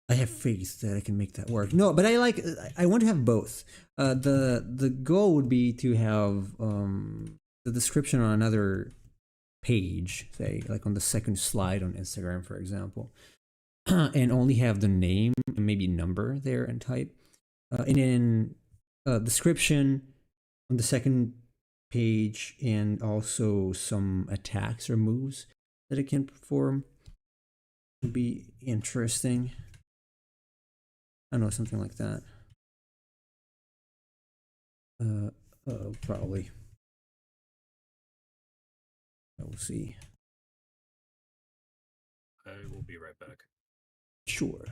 I have faith that I can make that work. No, but I want to have both. The goal would be to have the description on another page, say like on the second slide on Instagram, for example, and only have the name and maybe number there and type, and then description on the second page, and also some attacks or moves that it can perform. Would be interesting. I don't know, something like that. Uh, Probably. I will see. I will be right back. Sure.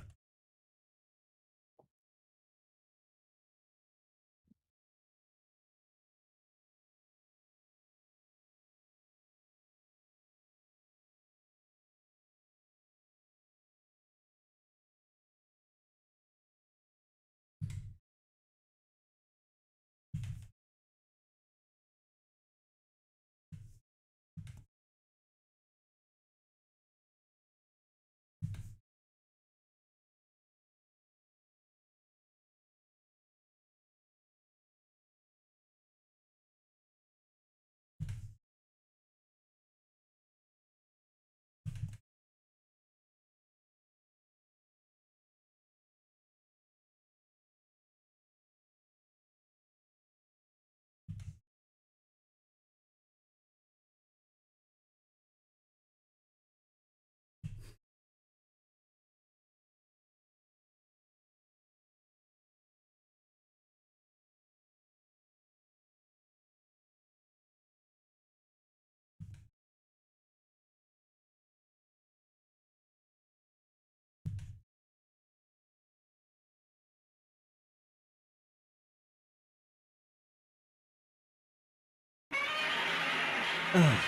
Oh,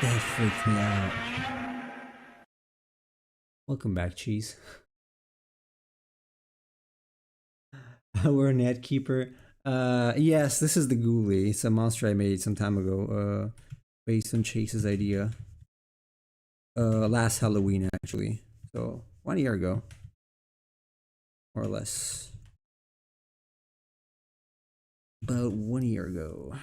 that freaked me out. Welcome back, Cheese. We're a net keeper. Yes, this is the ghoulie. It's a monster I made some time ago, based on Chase's idea. Last Halloween, actually. So, 1 year ago, more or less. About 1 year ago.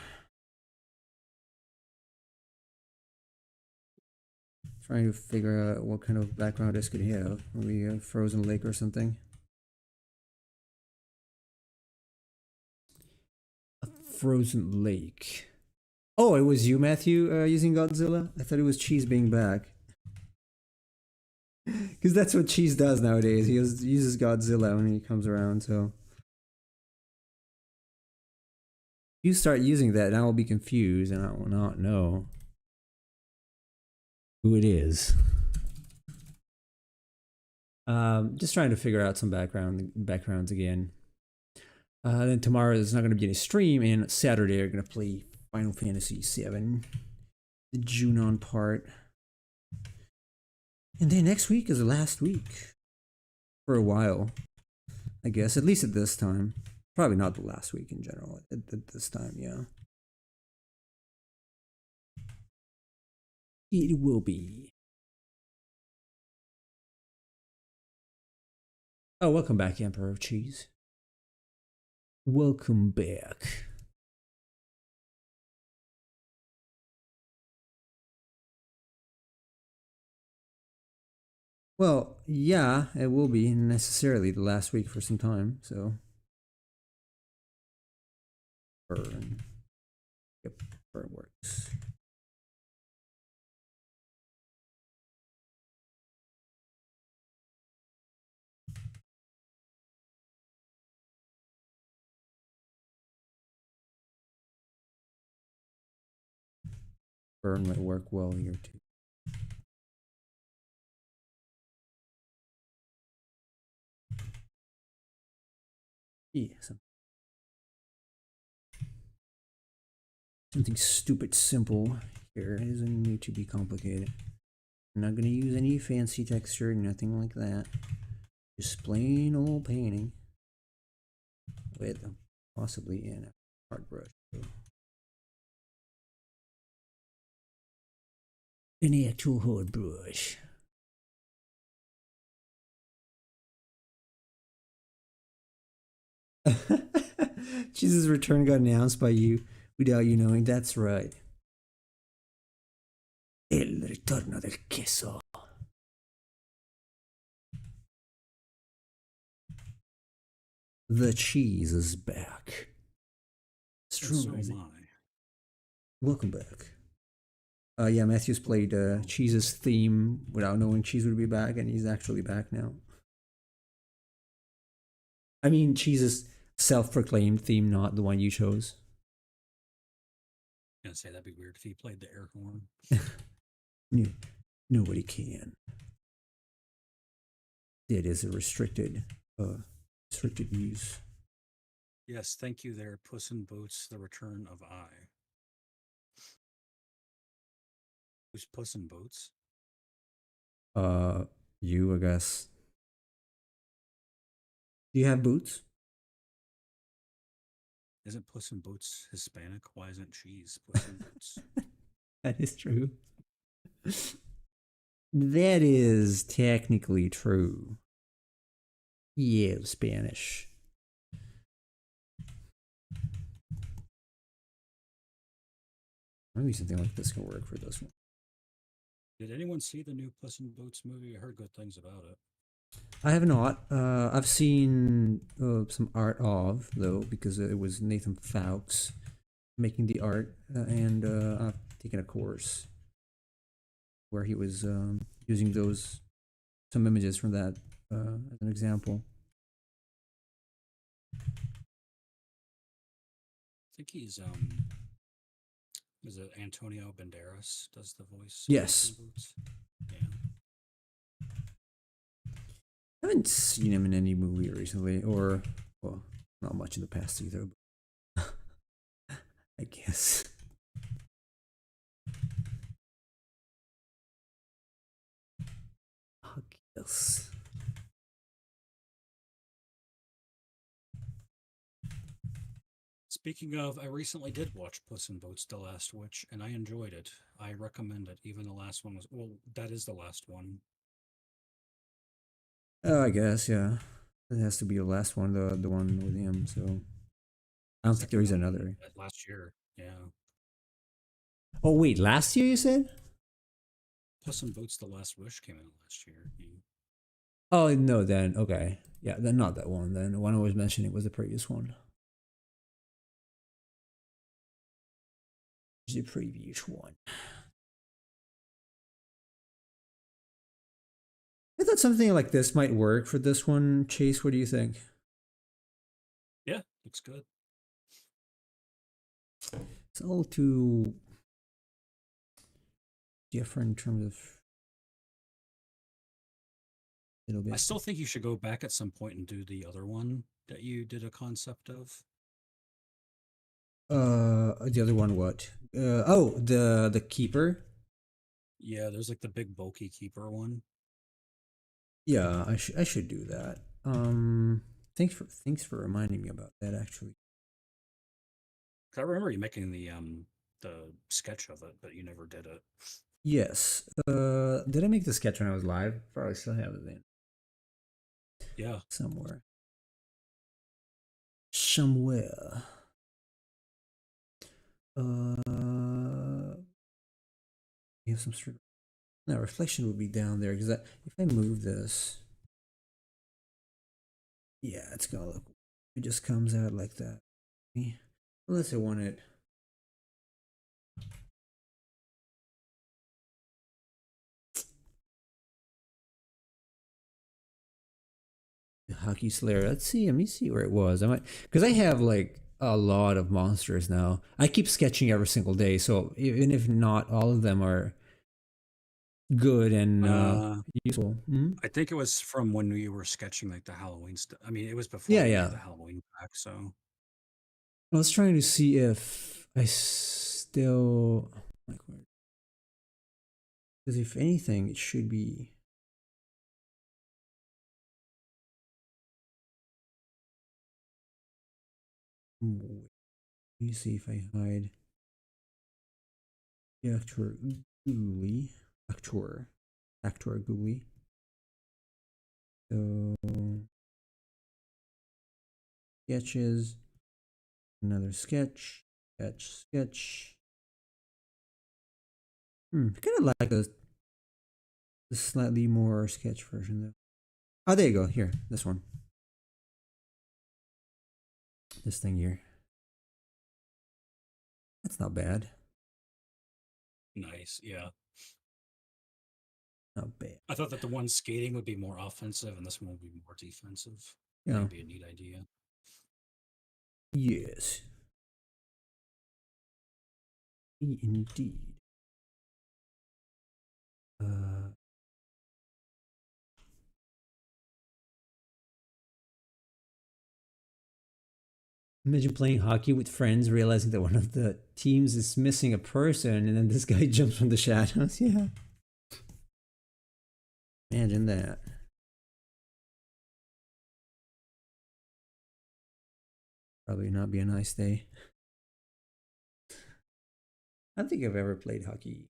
Trying to figure out what kind of background this could have. Maybe a frozen lake or something. A frozen lake. Oh, it was you, Matthew, using Godzilla? I thought it was Cheese being back. Because that's what Cheese does nowadays. He uses Godzilla when he comes around, so. You start using that, and I will be confused, and I will not know who it is. Just trying to figure out some backgrounds again. Then tomorrow there's not going to be any stream, and Saturday we're going to play Final Fantasy VII, the Junon part. And then next week is the last week. For a while, I guess, at least at this time. Probably not the last week in general, at this time, yeah. It will be. Oh, welcome back, Emperor of Cheese. Welcome back. Well, yeah, it will be necessarily the last week for some time, so. Burn. Yep, burn works. Burn might work well here too. Yeah, something stupid simple here. It doesn't need to be complicated. I'm not gonna use any fancy texture, nothing like that. Just plain old painting with possibly in a hard brush. An actual hard brush. Jesus' return got announced by you without you knowing. That's right. El ritorno del queso. The cheese is back. So am I. Welcome back. Yeah, Matthew's played Cheese's theme without knowing Cheese would be back, and he's actually back now. I mean, Cheese's self-proclaimed theme, not the one you chose. I was gonna say that'd be weird if he played the air horn. Nobody can. It is a restricted use. Yes, thank you there, Puss in Boots, the return of I. Who's Puss in Boots? You, I guess. Do you have boots? Isn't Puss in Boots Hispanic? Why isn't Cheese Puss in Boots? That is true. That is technically true. Yeah, Spanish. Maybe something like this can work for this one. Did anyone see the new Puss in Boots movie? I heard good things about it. I have not. I've seen some art of, though, because it was Nathan Fowkes making the art, and I've taken a course where he was using some images from that as an example. I think he's is it Antonio Banderas does the voice? Yes. Yeah. I haven't seen him in any movie recently, or well, not much in the past either. I guess. Yes. Speaking of, I recently did watch Puss in Boots: The Last Witch, and I enjoyed it. I recommend it. Even the last one was well, that is the last one. Oh, I guess, yeah. It has to be the last one, the one with him, so I don't think there Second is one another. last year. Yeah, Oh wait, last year you said? Puss in Boots: The Last Wish came out last year. Oh no, then okay. Yeah, then not that one. Then the one I was mentioning was the previous one. The previous one. I thought something like this might work for this one. Chase, what do you think? Yeah, looks good. It's a little too different in terms of a little I bit. still think you should go back at some point and do the other one that you did a concept of. The other one, what? Oh, the keeper. Yeah, there's like the big bulky keeper one. Yeah, I should do that. Thanks for reminding me about that. Actually, 'Cause I remember you making the sketch of it, but you never did it. yes. Did I make the sketch when I was live? Probably still have it then Yeah, somewhere. Somewhere. You have some sort of no reflection would be down there because if I move this, yeah, it's gonna look. It just comes out like that. Unless I want it. Hockey Slayer. Let's see. Let me see where it was. I might because I have like a lot of monsters now. I keep sketching every single day, so even if not all of them are good and uh, useful. Mhm. I think it was from when you were sketching like the Halloween stuff. I mean, it was before Yeah, we yeah. made the Halloween pack, so I was trying to see if I still like because if anything, it should be. Let me see if I hide the actor Googly. Actor Googly. So sketches, another sketch. I kind of like the slightly more sketch version though. Oh, there you go. Here, this one, this thing here. That's not bad. nice. Yeah, Not bad. I thought that the one skating would be more offensive, and this one would be more defensive. I think Yeah. it'd be a neat idea. Yes. Indeed. Uh, Imagine playing hockey with friends, realizing that one of the teams is missing a person, and then this guy jumps from the shadows. Yeah. Imagine that. Probably not be a nice day. I don't think I've ever played hockey.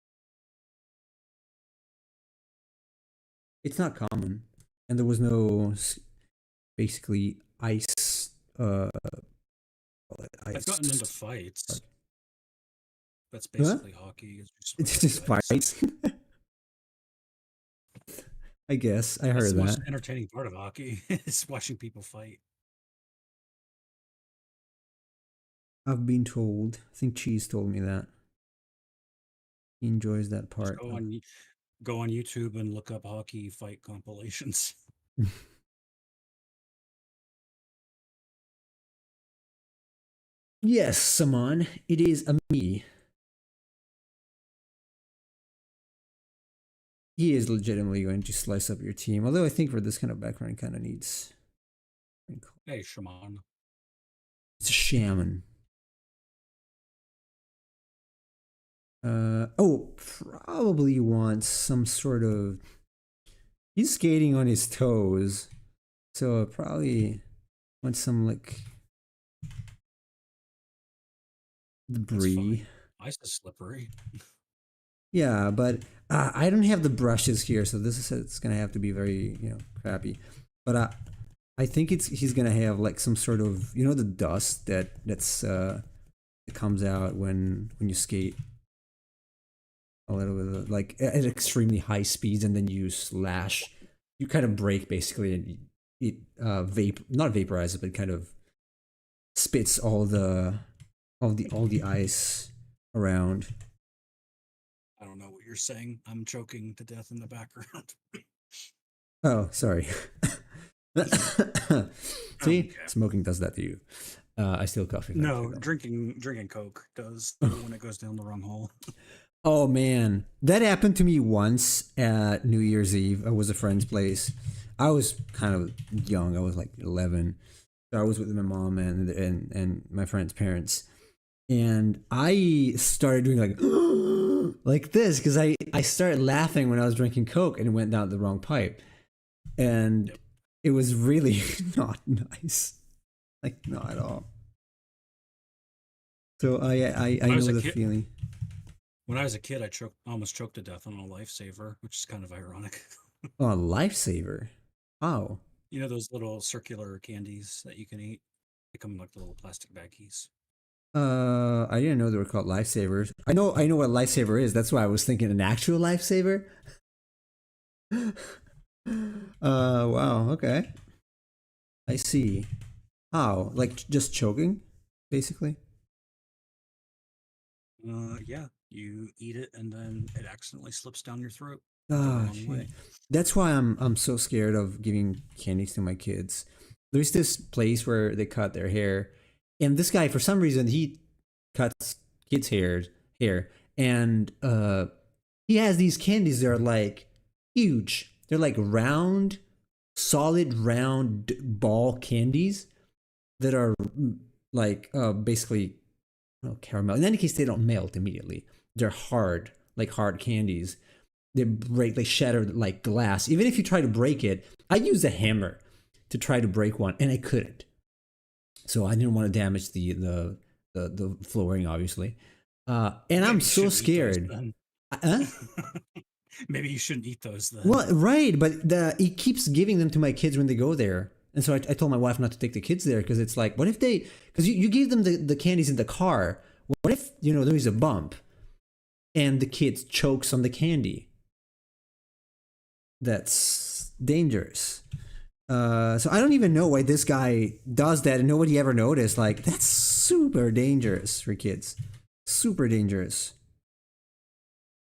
It's not common, and there was no basically ice. I've gotten into Ice. fights. That's Huh? basically hockey. Is just It's without the just ice. fights. I guess I That's heard the most that. entertaining part of hockey is watching people fight. I've been told. I think Cheese told me that he enjoys that Just part of. go on YouTube and look up hockey fight compilations. Yes, Saman, it is a me. He is legitimately going to slice up your team. Although I think for this kind of background, it kind of needs. Hey, Shaman. It's a shaman. Oh, probably wants some sort of. He's skating on his toes, so probably want some like That's debris. fine. Ice is slippery. Yeah, but I don't have the brushes here, so this is it's gonna have to be very crappy. But I think he's gonna have like some sort of the dust that comes out when you skate a little bit like at extremely high speeds and then you slash, you kind of break basically and it not vaporizes but kind of spits all the ice around. I don't know what you're saying. I'm choking to death in the background. Oh, sorry. See, Okay. smoking does that to you. I still cough if I No, chew though. drinking Coke does when it goes down the wrong hole. Oh man, that happened to me once at New Year's Eve. I was a friend's place. I was kind of young. I was like 11. So I was with my mom and my friend's parents, and I started doing like like this because I started laughing when I was drinking Coke and it went down the wrong pipe, and Yep. it was really not nice, like not at all. So I When I was know a the kid, feeling. when I was a kid, almost choked to death on a lifesaver, which is kind of ironic. Oh, a lifesaver. Oh. You know those little circular candies that you can eat? They come in like the little plastic baggies. I didn't know they were called lifesavers. I know what lifesaver is. That's why I was thinking an actual lifesaver. Wow, okay. I see. How? Like just choking, basically? Yeah, you eat it and then it accidentally slips down your throat the Ah, wrong shit. way. That's why I'm so scared of giving candies to my kids. There's this place where they cut their hair, and this guy for some reason he cuts kids' hair, and he has these candies that are like huge. They're like round, solid round ball candies that are like basically caramel. In any case, they don't melt immediately. They're hard, like hard candies. They shatter like glass. Even if you try to break it, I used a hammer to try to break one, and I couldn't. So I didn't want to damage the flooring, obviously. And I'm Maybe you so shouldn't eat those scared. then. Huh? Maybe you shouldn't eat those then. Well, right, but he keeps giving them to my kids when they go there. And so I told my wife not to take the kids there because it's like, what if they, because you gave them the candies in the car. What if, there is a bump and the kid chokes on the candy? That's dangerous. So I don't even know why this guy does that and nobody ever noticed. Like, that's super dangerous for kids. Super dangerous.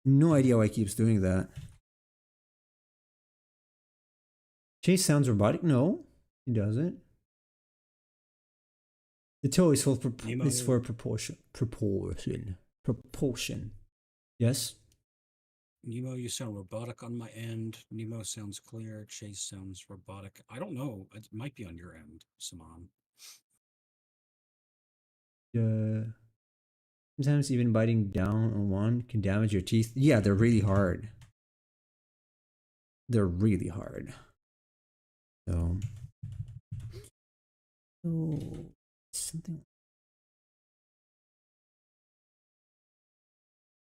No idea why he keeps doing that. Chase sounds robotic. No, he doesn't. The toe is for Nemo, proportion. Propulsion. Yes. Nemo, you sound robotic on my end. Nemo sounds clear. Chase sounds robotic. I don't know. It might be on your end, Saman. Uh, Sometimes even biting down on one can damage your teeth. Yeah, they're really hard. They're really hard. So, oh, something.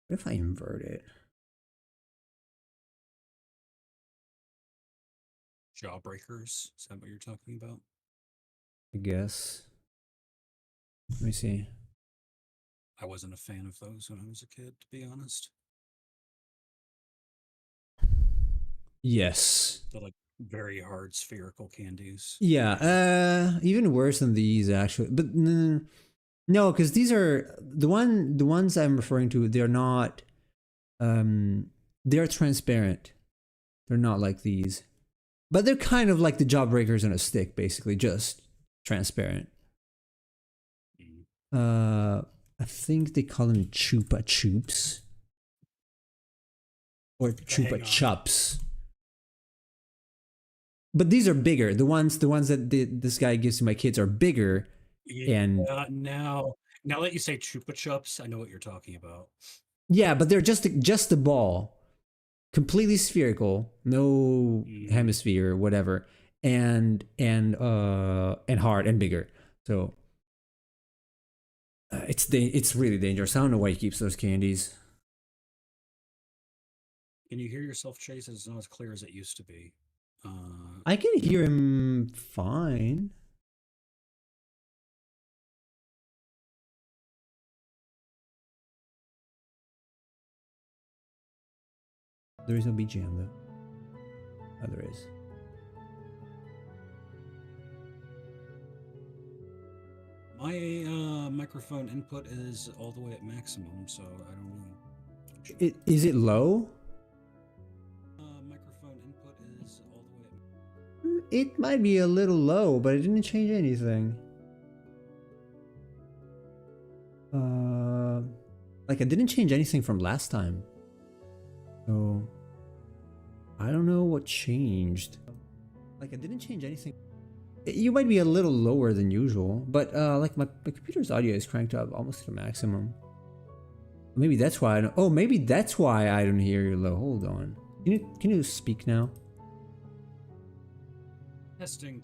What if I invert it? Jawbreakers. Is that what you're talking about? I guess. Let me see. I wasn't a fan of those when I was a kid, to be honest. Yes. The like very hard spherical candies. Yeah. Even worse than these actually. But no, because these are the ones I'm referring to. They're not. They're transparent. They're not like these, but they're kind of like the jawbreakers on a stick, basically, just transparent. Mm. I think they call them chupa chups or chupa Hang on. chups. But these are bigger. The ones that this guy gives to my kids are bigger, and Yeah, now that you say Chupa Chups, I know what you're talking about. yeah, but they're just the ball completely spherical, no hemisphere, whatever, and hard and bigger. So it's really dangerous. I don't know why he keeps those candies. Can you hear yourself, Chase? It's not as clear as it used to be. I can hear him fine. There is no BGM though. Oh, there is. My microphone input is all the way at maximum, so I don't know. Is it low? Microphone input is all the way at... It might be a little low, but it didn't change anything. Like, it didn't change anything from last time. So I don't know what changed. Like, it didn't change anything. You might be a little lower than usual, but like my computer's audio is cranked up almost to the maximum. Maybe that's why I don't. Oh, maybe that's why I don't hear you low. Hold on. Can you speak now? Testing.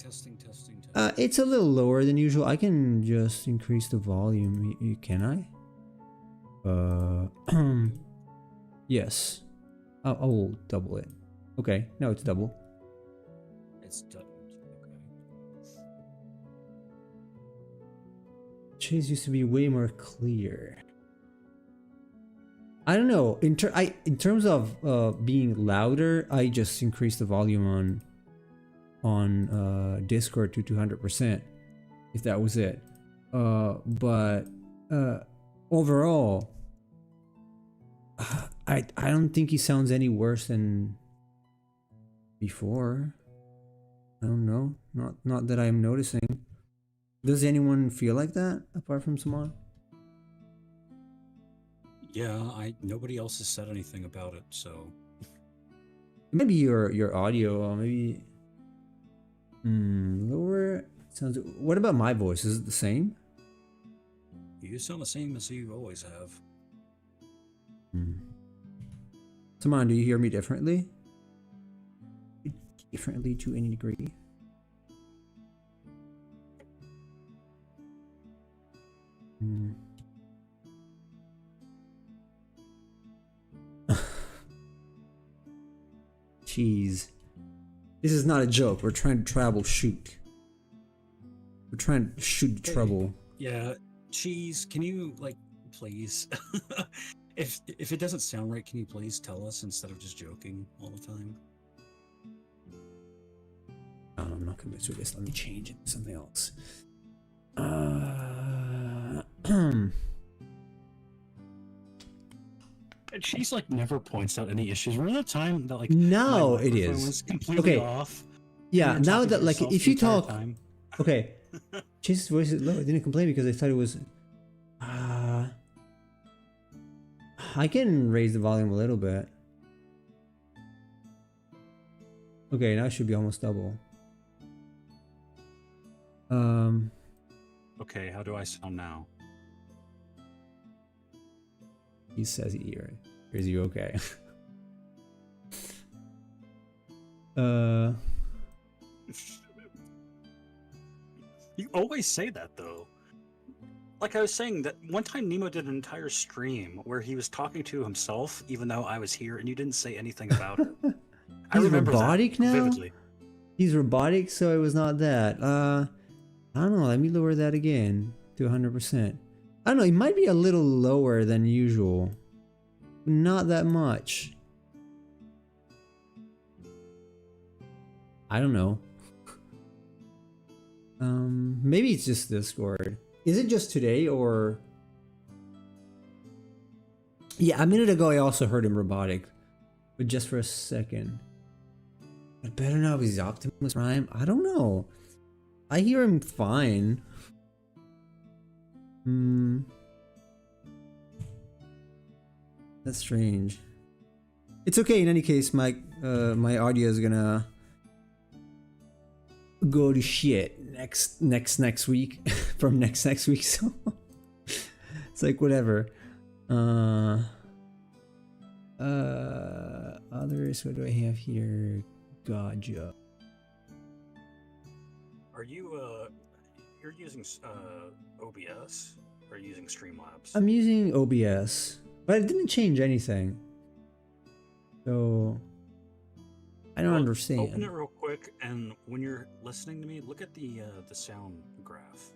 It's a little lower than usual. I can just increase the volume. Can I? Yes. I'll double it. Okay, no, it's double. It's doubled. Okay. Chase used to be way more clear. I don't know. In terms of being louder, I just increased the volume on Discord to 200%, if that was it. But overall, I don't think he sounds any worse than before. I don't know. Not that I'm noticing. Does anyone feel like that apart from Saman? Yeah, nobody else has said anything about it, so Maybe your audio, maybe lower sounds. What about my voice? Is it the same? you sound the same as you always have. Saman, do you hear me differently? Differently to any degree? Jeez. This is not a joke. We're trying to troubleshoot. We're trying to shoot trouble. Yeah, Cheese, can you, like, please? If it doesn't sound right, can you please tell us instead of just joking all the time? Oh, I'm not convinced with this. Let me change it to something else. Cheese like never points out any issues. Remember the time that like no, my it microphone is was completely okay. off. Yeah, now that like if you talk, time. okay, Chase's voice is low. I didn't complain because I thought it was. I can raise the volume a little bit. Okay, now it should be almost double. Okay, how do I sound now? He says he hears you okay. You always say that though. Like I was saying, that one time Nemo did an entire stream where he was talking to himself, even though I was here, and you didn't say anything about it. I remember robotic that now? vividly. He's robotic, so it was not that. I don't know. Let me lower that again to 100%. I don't know. It might be a little lower than usual. Not that much. I don't know. Maybe it's just Discord. Is it just today or? Yeah, a minute ago I also heard him robotic, but just for a second. I better not be Optimus Prime. I don't know. I hear him fine. That's strange. It's okay in any case. My audio is gonna go to shit next week from next week. So it's like whatever. Others. What do I have here? Gotcha. Are you you're using OBS or are you using Streamlabs? I'm using OBS, but it didn't change anything. So I don't understand. Open it real quick, and when you're listening to me, look at the sound graph.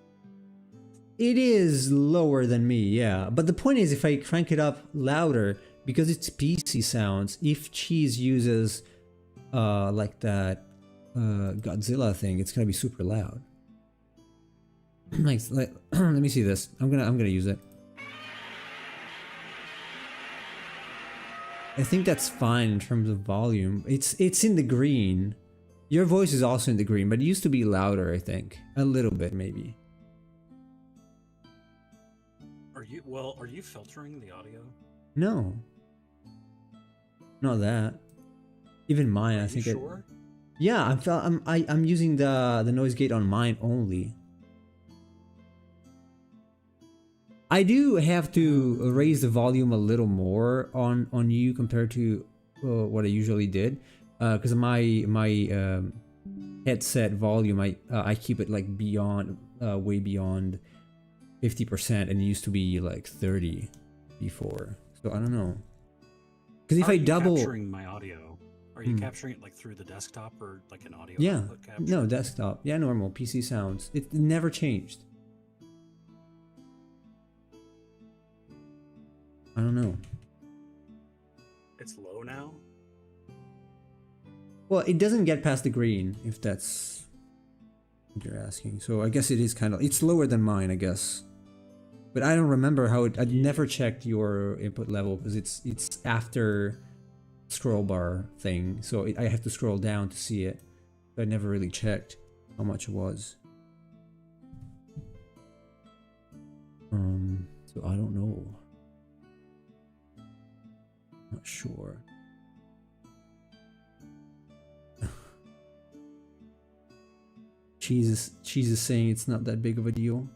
It is lower than me, yeah. But the point is, if I crank it up louder, because it's PC sounds, if Cheese uses like that Godzilla thing, it's gonna be super loud. like, let me see this. I'm gonna use it. I think that's fine in terms of volume. It's in the green. Your voice is also in the green, but it used to be louder, I think. A little bit, maybe. Are you filtering the audio? No. Not that. Even mine, I think. Sure? Yeah, I'm using the noise gate on mine only. I do have to raise the volume a little more on you compared to what I usually did, because my headset volume I keep it like beyond way beyond 50%, and it used to be like 30 before. So I don't know. Because if I double capturing my audio, are you capturing it like through the desktop or like an audio output capture? No, desktop. Yeah, normal PC sounds. It never changed. I don't know. It's low now? Well, it doesn't get past the green, if that's what you're asking. So I guess it is kind of... It's lower than mine, I guess. But I don't remember how it... I'd never checked your input level, because it's after scroll bar thing. So I have to scroll down to see it. I never really checked how much it was. So I don't know. Not sure. Cheese is saying it's not that big of a deal.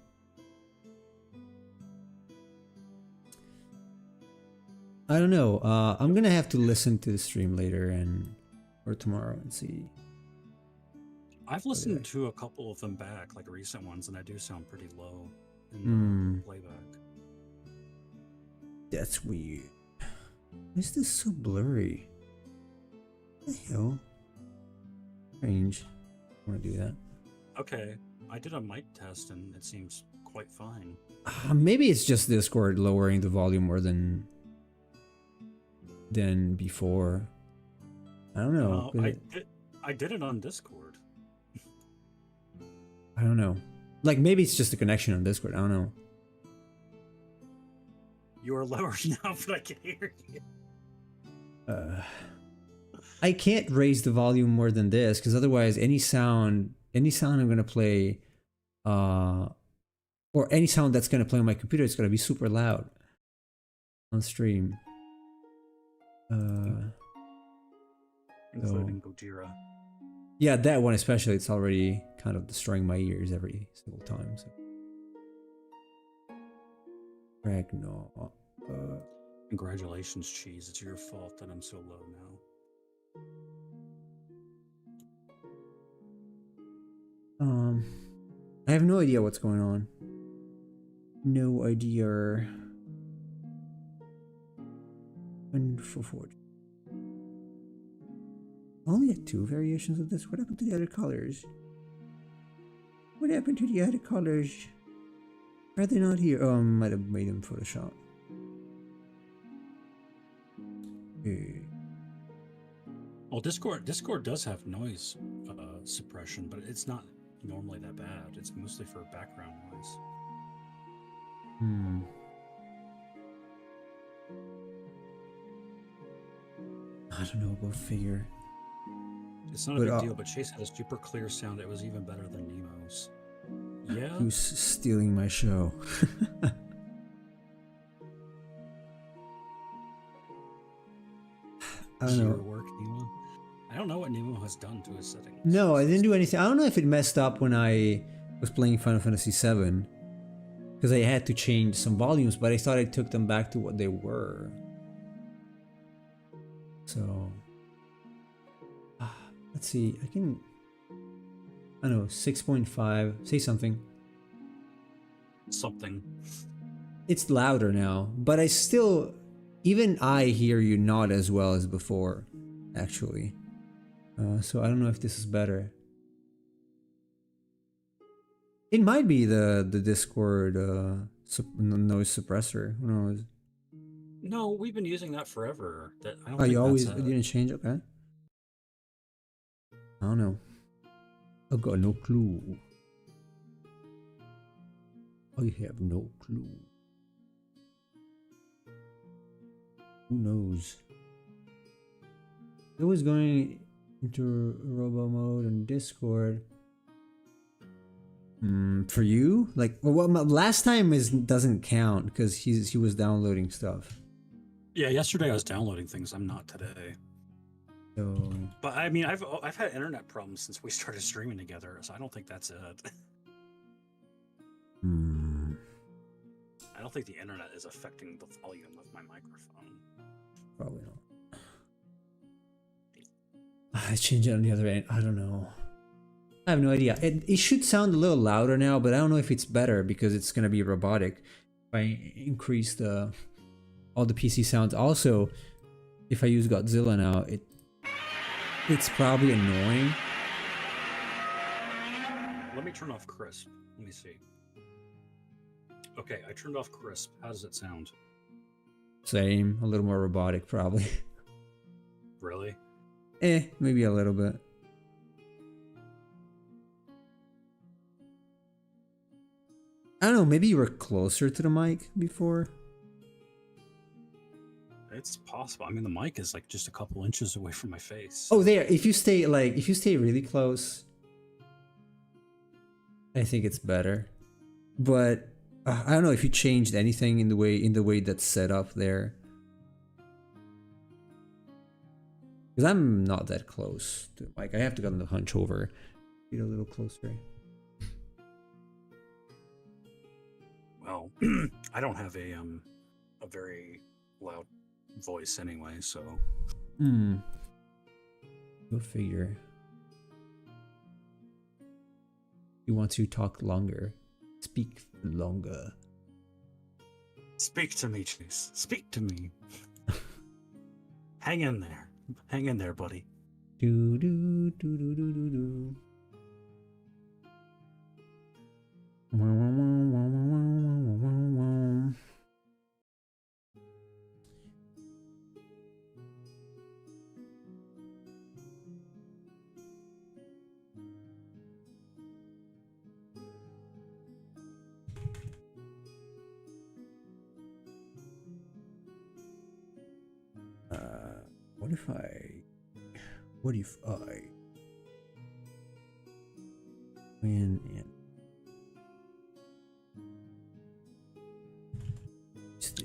I don't know. I'm gonna have to listen to the stream later or tomorrow and see. I've listened to a couple of them back, like recent ones, and I do sound pretty low in playback. That's weird. Why is this so blurry? What the hell? Strange. I want to do that. Okay, I did a mic test and it seems quite fine. Maybe it's just Discord lowering the volume more than before. I don't know. I did it on Discord. I don't know. Like, maybe it's just a connection on Discord. I don't know. You are lower now, but I can hear you. I can't raise the volume more than this, because otherwise any sound I'm gonna play, or any sound that's gonna play on my computer, it's gonna be super loud on stream. Including Gojira. Yeah, that one especially, it's already kind of destroying my ears every single time. So. Ragnar. Congratulations, Cheese. It's your fault that I'm so low now. I have no idea what's going on. No idea. Wonderful forge. I only had 2 variations of this. What happened to the other colors? What happened to the other colors? Are they not here? Oh, I might have made them Photoshop. Okay. Well, Discord does have noise suppression, but it's not normally that bad. It's mostly for background noise. I don't know, go figure. It's not a big deal, but Chase had a super clear sound. It was even better than Nemo's. Yeah? Who's stealing my show? I don't know. Work, Nemo? I don't know what Nemo has done to his settings. No, I didn't do anything. I don't know if it messed up when I was playing Final Fantasy VII, because I had to change some volumes, but I thought I took them back to what they were. So let's see. I don't know, 6.5. Say something. Something. It's louder now, but even I hear you not as well as before, actually. So I don't know if this is better. It might be the Discord noise suppressor. Who knows? No, we've been using that forever. That I don't Oh, think you always that's it didn't change? Okay. I don't know. I got no clue. I have no clue. Who knows? It was going into robo mode on Discord. For you, like, well, last time doesn't count because he was downloading stuff. Yeah, yesterday I was downloading things. I'm not today. So, But I mean, I've had internet problems since we started streaming together, so I don't think that's it. I don't think the internet is affecting the volume of my microphone. Probably not. I changed it on the other end. I don't know. I have no idea. It should sound a little louder now, but I don't know if it's better because it's gonna be robotic. If I increase all the PC sounds. Also, if I use Godzilla now, it's probably annoying. Let me turn off crisp. Let me see. Okay, I turned off crisp. How does it sound? Same, a little more robotic probably. Really? Maybe a little bit. I don't know, maybe you were closer to the mic before. It's possible. I mean, the mic is like just a couple inches away from my face. Oh, there. If you stay really close, I think it's better. But I don't know if you changed anything in the way that's set up there. Because I'm not that close to the mic. I have to get the hunch over, get a little closer. Well, I don't have a very loud voice anyway, so. Go figure. You want to talk longer? Speak longer. Speak to me, Chase. Speak to me. Hang in there. Hang in there, buddy. Do do do do do do do. What if I win in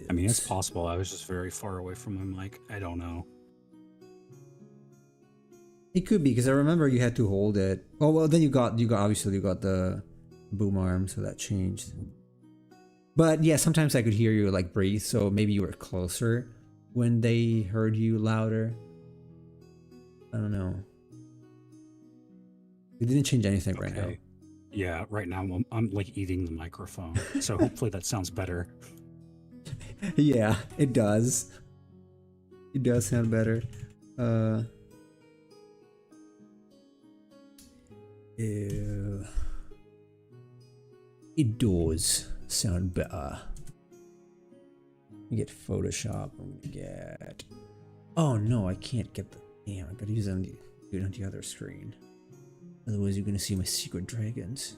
I mean, it's possible. I was just very far away from my mic. I don't know. It could be because I remember you had to hold it. Oh well, then you got the boom arm, so that changed. But yeah, sometimes I could hear you like breathe, so maybe you were closer when they heard you louder. I don't know. We didn't change anything right now. Yeah, right now I'm like eating the microphone, so hopefully that sounds better. Yeah, it does. It does sound better. It does sound better. We get Photoshop. I'm gonna get. Oh no, I can't get the. Damn, I gotta use it on the other screen. Otherwise, you're gonna see my secret dragons.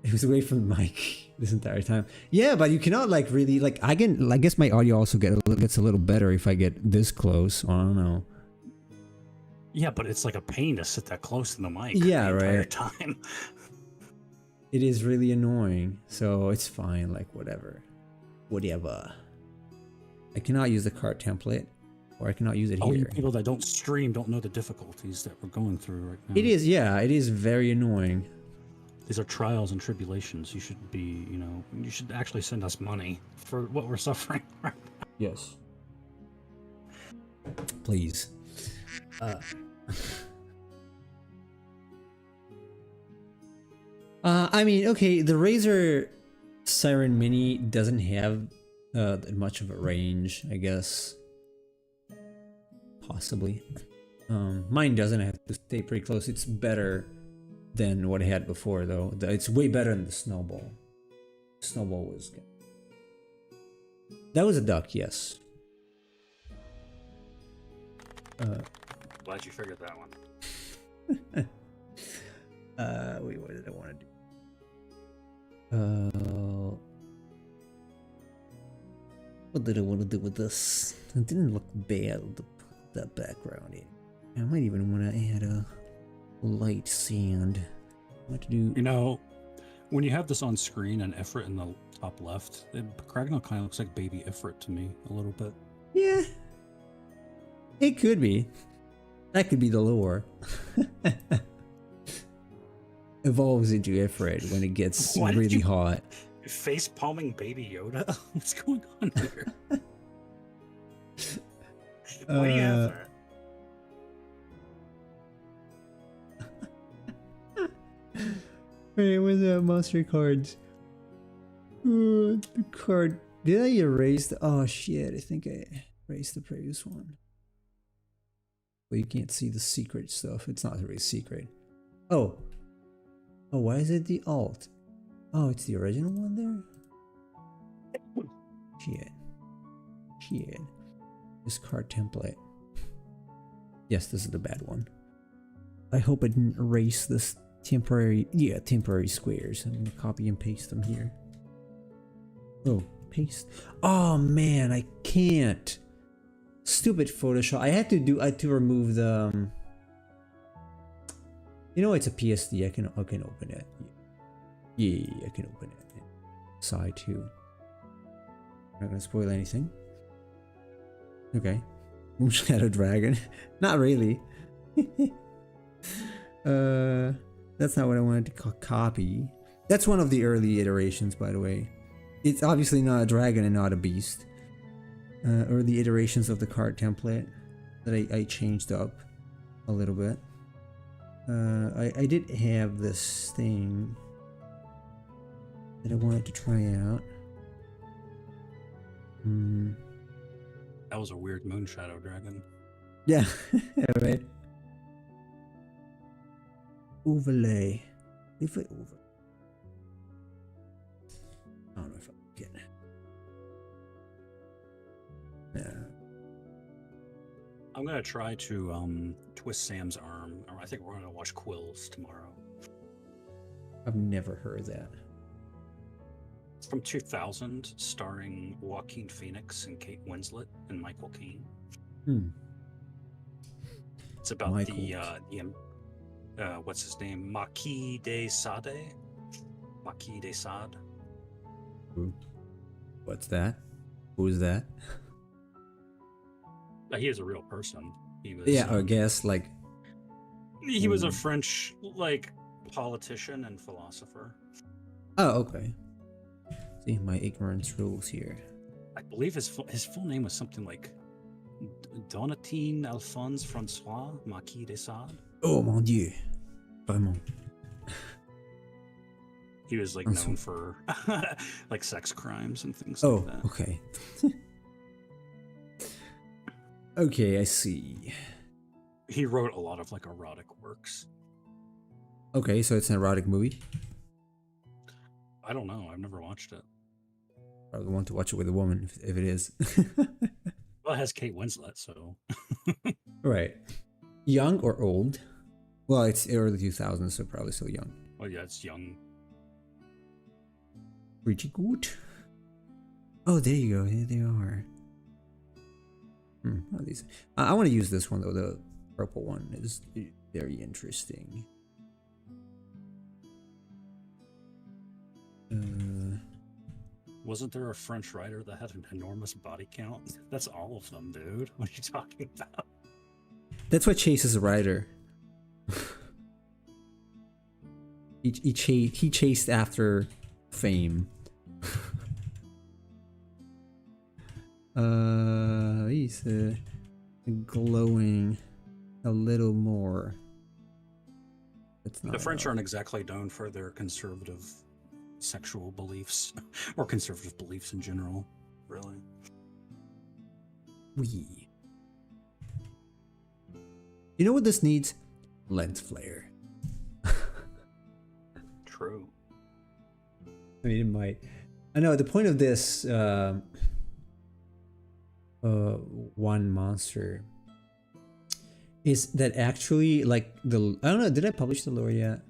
It was away from the mic this entire time. Yeah, but you cannot like really like. I guess my audio also gets a little better if I get this close. I don't know. Yeah, but it's like a pain to sit that close to the mic. Yeah, the right. entire time. It is really annoying, so it's fine. Like whatever. I cannot use the card template, or I cannot use it here. All you people that don't stream don't know the difficulties that we're going through right now. It is, yeah, it is very annoying. These are trials and tribulations. You should be, you should actually send us money for what we're suffering right now. Yes. Please. I mean, okay, the Razer Siren Mini doesn't have much of a range, I guess. Possibly. Mine doesn't. I have to stay pretty close. It's better than what I had before, though. It's way better than the Snowball. Snowball was good. That was a duck, yes. Glad you figured that one. Wait, what did I want to do? What did I want to do with this? It didn't look bad, the background in. I might even want to add a light sand. What to do? You know, when you have this on screen and Ifrit in the top left, Cragnell kind of looks like baby Ifrit to me a little bit. Yeah. It could be. That could be the lore. Evolves into Ifrit when it gets really hot. Face palming baby Yoda? What's going on here? Why do you have that? Wait, where's the monster cards? The card. Did I erase the. Oh shit, I think I erased the previous one. Well, you can't see the secret stuff. It's not really secret. Oh. Oh, why is it the alt? Oh, it's the original one there? Shit. Shit. This card template. Yes, this is the bad one. I hope I didn't erase this temporary squares. I'm gonna copy and paste them here. Oh, paste. Oh man, I can't. Stupid Photoshop. I had to remove the you know, it's a PSD. I can open it. Yeah, I can open it. Side 2. Not gonna spoil anything. Okay. Moon Shadow Dragon. Not really. That's not what I wanted to copy. That's one of the early iterations, by the way. It's obviously not a dragon and not a beast. Early iterations of the card template that I changed up a little bit. I did have this thing that I wanted to try out. That was a weird Moon Shadow Dragon. Yeah, right. Overlay. If I over. I don't know if I can get it. I'm gonna try to twist Sam's arm. Or I think we're gonna watch Quills tomorrow. I've never heard that. It's from 2000, starring Joaquin Phoenix and Kate Winslet and Michael Caine. It's about what's his name? Marquis de Sade. Marquis de Sade. What's that? Who's that? He is a real person. He was. Yeah, I guess like. He was a French politician and philosopher. Oh, okay. See, my ignorance rules here. I believe his full name was something like Donatien Alphonse Francois Marquis de Sade. Oh mon dieu. Vraiment. He was like known for like sex crimes and things like that. Oh, okay. Okay, I see. He wrote a lot of like erotic works. Okay, so it's an erotic movie? I don't know. I've never watched it. Probably want to watch it with a woman if it is. Well, it has Kate Winslet, so. Right. Young or old? Well, it's early 2000s, so probably still young. Well, yeah, it's young. Pretty good. Oh, there you go. Here they are. These. I want to use this one though. The purple one is very interesting. Wasn't there a French writer that had an enormous body count? That's all of them, dude. What are you talking about? That's what chases a writer. he chased after fame. glowing a little more. It's not The French enough. aren't exactly known for their conservative sexual beliefs or conservative beliefs in general, really. We. You know what this needs? Lens flare. True. I mean, it might. I know the point of this one monster is that actually, like, the I don't know, did I publish the lore yet?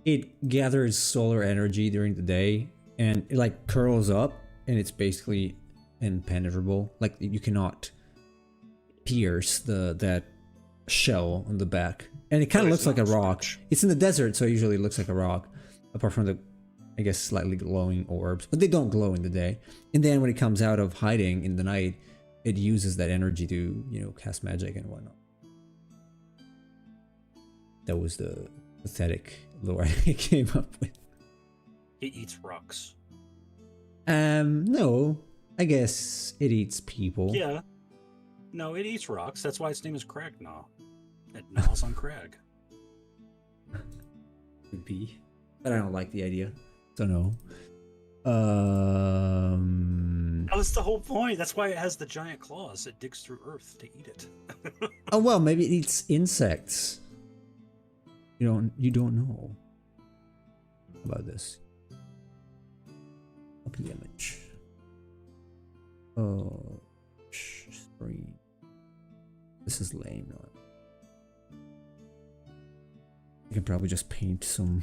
It gathers solar energy during the day and it like curls up and it's basically impenetrable. Like you cannot pierce that shell on the back. And it kind of looks like a rock. It's in the desert, so it usually looks like a rock. Apart from the, I guess, slightly glowing orbs. But they don't glow in the day. And then when it comes out of hiding in the night, it uses that energy to, you know, cast magic and whatnot. That was the pathetic lore I came up with. It eats rocks. No. I guess it eats people. Yeah. No, it eats rocks. That's why its name is Cragnaw. It gnaws on Crag. Could be. But I don't like the idea. So no. That was the whole point. That's why it has the giant claws. It digs through earth to eat it. Oh well, maybe it eats insects. You don't know about this. Copy image. Oh, screen. This is lame. No. I can probably just paint some.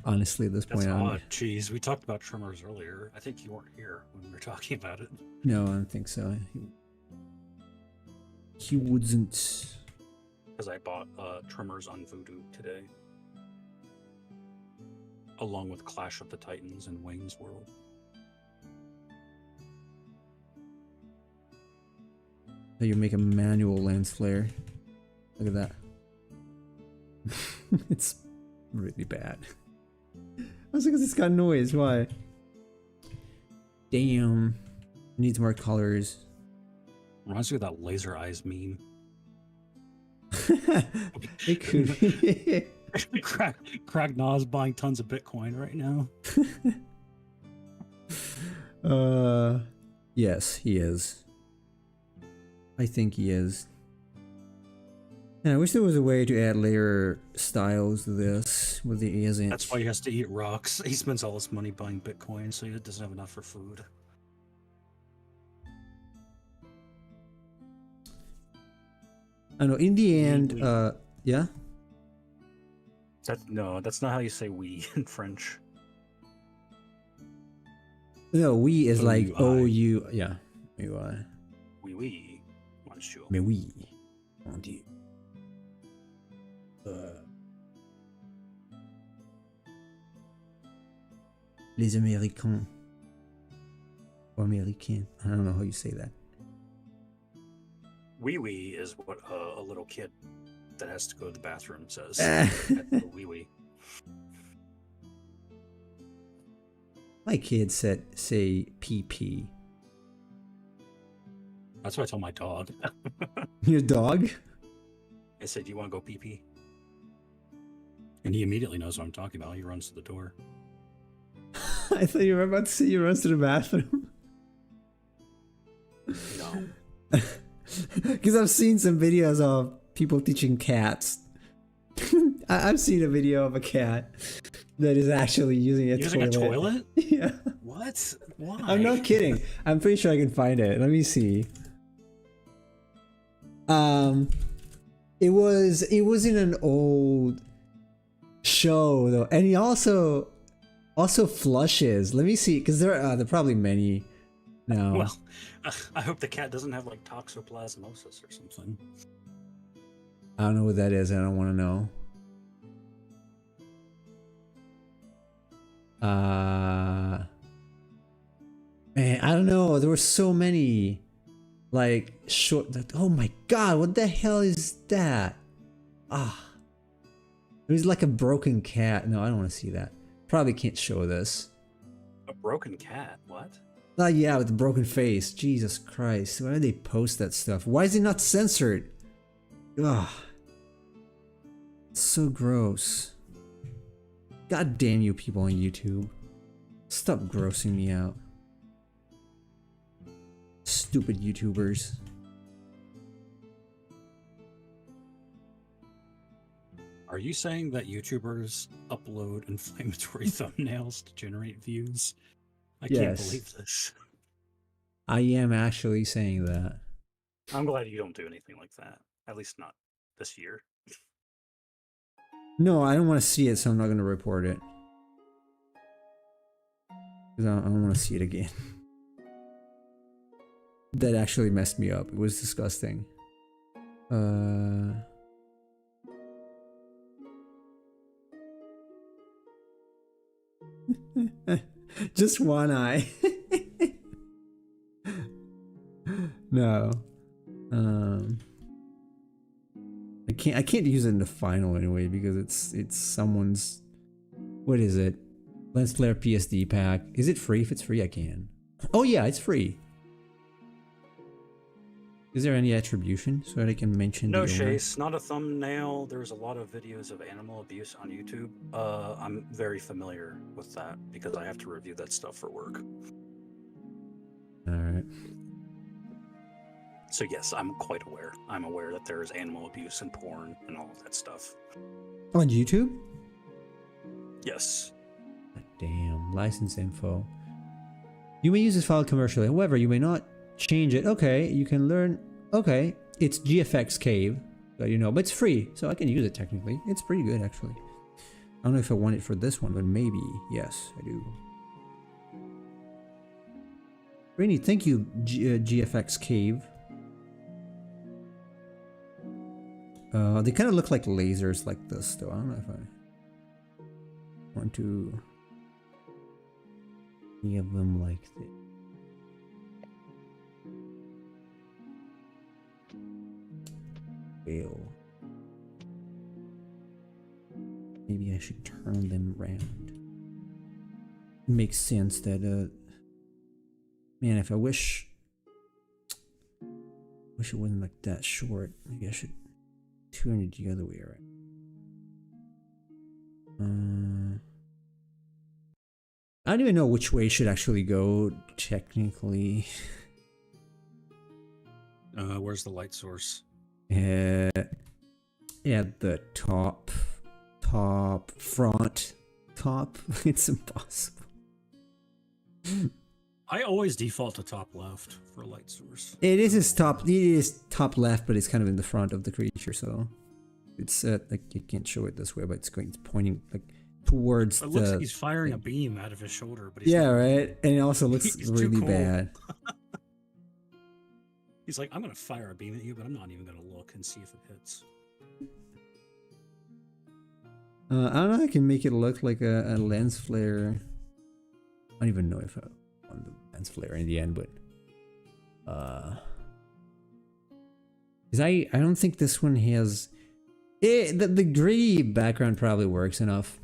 Honestly, at this point, That's odd. Jeez, we talked about trimmers earlier. I think you weren't here when we were talking about it. No, I don't think so. He wouldn't. Because I bought trimmers on Voodoo today, along with Clash of the Titans and Wayne's World. So you make a manual lens flare. Look at that. It's really bad. That's because it's got noise. Why? Damn. Needs more colors. Reminds me of that laser eyes meme. It could be. Kragnaw's buying tons of Bitcoin right now. Yes, he is. I think he is. And I wish there was a way to add layer styles to this, but there isn't. That's why he has to eat rocks. He spends all his money buying Bitcoin, so he doesn't have enough for food. I know. In the end, yeah. That's not how you say "we" in French. No, we is like O-U. Yeah. Oui, monsieur. Mais oui. Mon Dieu. Les Américains. Or Américains. I don't know how you say that. Wee is what a little kid that has to go to the bathroom says. Wee. My kids say PP. That's what I tell my dog. Your dog? I said, "Do you want to go pee?" And he immediately knows what I'm talking about. He runs to the door. I thought you were about to say he runs to the bathroom. No. Because I've seen some videos of people teaching cats. I've seen a video of a cat that is actually using a toilet. Yeah. What? Why? I'm not kidding. I'm pretty sure I can find it. Let me see. It was in an old show though, and he also flushes. Let me see, because there are probably many now. Well, I hope the cat doesn't have like toxoplasmosis or something. I don't know what that is. I don't want to know. Man, I don't know. There were so many, like short. Oh my god! What the hell is that? It was like a broken cat. No, I don't want to see that. Probably can't show this. A broken cat? What? Oh yeah, with the broken face. Jesus Christ. Why do they post that stuff? Why is it not censored? Ugh. It's so gross. God damn you people on YouTube. Stop grossing me out. Stupid YouTubers. Are you saying that YouTubers upload inflammatory thumbnails to generate views? I can't Yes. believe this. I am actually saying that. I'm glad you don't do anything like that. At least not this year. No, I don't want to see it, so I'm not going to report it. Because I don't want to see it again. That actually messed me up. It was disgusting. Just one eye. No. I can't use it in the final anyway because it's someone's. What is it? Lens Flare PSD pack. Is it free? If it's free, I can. Oh yeah, it's free. Is there any attribution so that I can mention? No, the owner? Chase, not a thumbnail. There's a lot of videos of animal abuse on YouTube. I'm very familiar with that because I have to review that stuff for work. All right. So yes, I'm quite aware. I'm aware that there's animal abuse and porn and all of that stuff. On YouTube? Yes. God damn. License info. You may use this file commercially. However, you may not change it. Okay, you can learn. Okay, it's GFX Cave, so you know, but it's free, so I can use it technically. It's pretty good actually. I don't know if I want it for this one, but maybe yes, I do. Rainy, thank you, GFX Cave. They kind of look like lasers like this, though. I don't know if I want to any of them like this. Maybe I should turn them around. It makes sense that man, if I wish it wasn't like that short. Maybe I should turn it the other way around. I don't even know which way it should actually go technically. Where's the light source? At the top, front, top. It's impossible. I always default to top left for a light source. It is top left, but it's kind of in the front of the creature, so it's like you can't show it this way, but it's pointing like towards. It looks like he's firing a beam out of his shoulder, but he's yeah, right. And it also looks really bad. He's like, I'm gonna fire a beam at you, but I'm not even gonna look and see if it hits. I don't know. I can make it look like a lens flare. I don't even know if I want the lens flare in the end, but because I don't think this one has the gritty background probably works enough.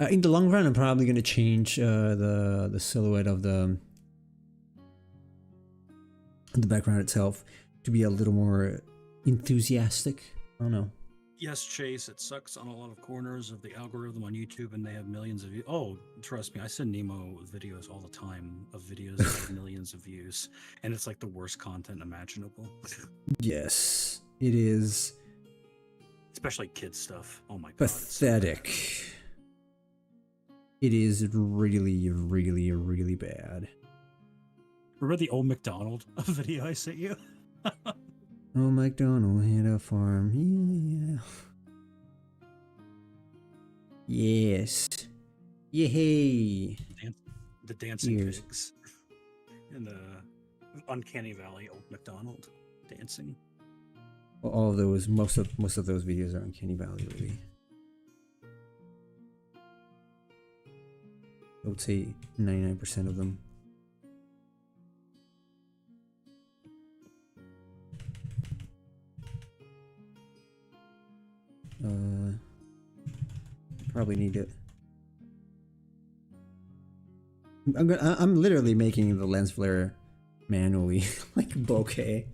In the long run, I'm probably gonna change the silhouette of the background itself to be a little more enthusiastic. I don't know. Yes, Chase, it sucks on a lot of corners of the algorithm on YouTube, and they have millions of views. Oh, trust me, I send Nemo videos all the time of videos that have millions of views, and it's like the worst content imaginable. Yes, it is. Especially kids stuff. Oh my god. Pathetic. It is really, really, really bad. Remember the old McDonald video I sent you? Oh, McDonald had a farm. Yeah. Yes. Yay. The dancing Cheers. pigs. In the Uncanny Valley, old McDonald dancing. All of those, most of those videos are Uncanny Valley, really. I would say 99% of them. Probably need to I'm literally making the lens flare manually, like bokeh.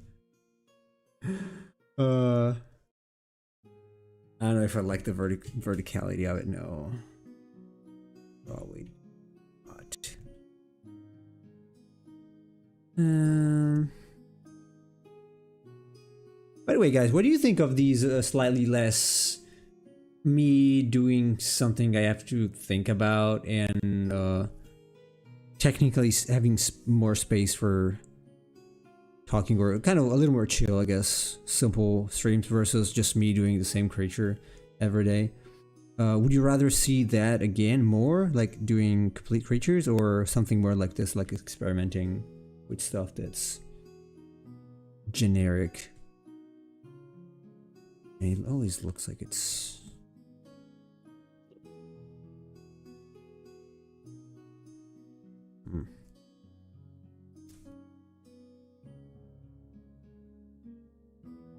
I don't know if I like the verticality of it. No, probably not. By the way, guys, what do you think of these slightly less me doing something I have to think about and technically having more space for talking, or kind of a little more chill, I guess, simple streams versus just me doing the same creature every day? Would you rather see that again more, like doing complete creatures, or something more like this, like experimenting with stuff that's generic? And it always looks like it's...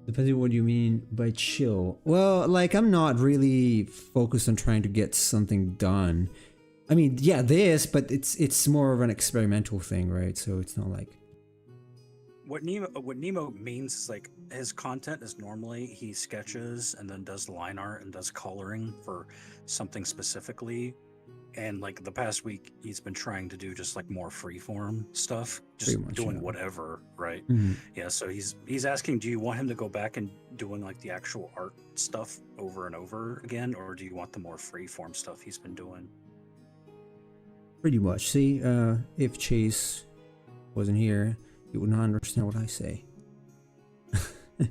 Depending on what you mean by chill. Well, like, I'm not really focused on trying to get something done. I mean, yeah, but it's more of an experimental thing, right? So it's not like... What Nemo means is, like, his content is normally he sketches and then does line art and does coloring for something specifically. And like the past week, he's been trying to do just like more freeform stuff, just doing whatever, right? Mm-hmm. Yeah. So he's asking, do you want him to go back and doing like the actual art stuff over and over again, or do you want the more freeform stuff he's been doing? Pretty much. See, if Chase wasn't here, you would not understand what I say. I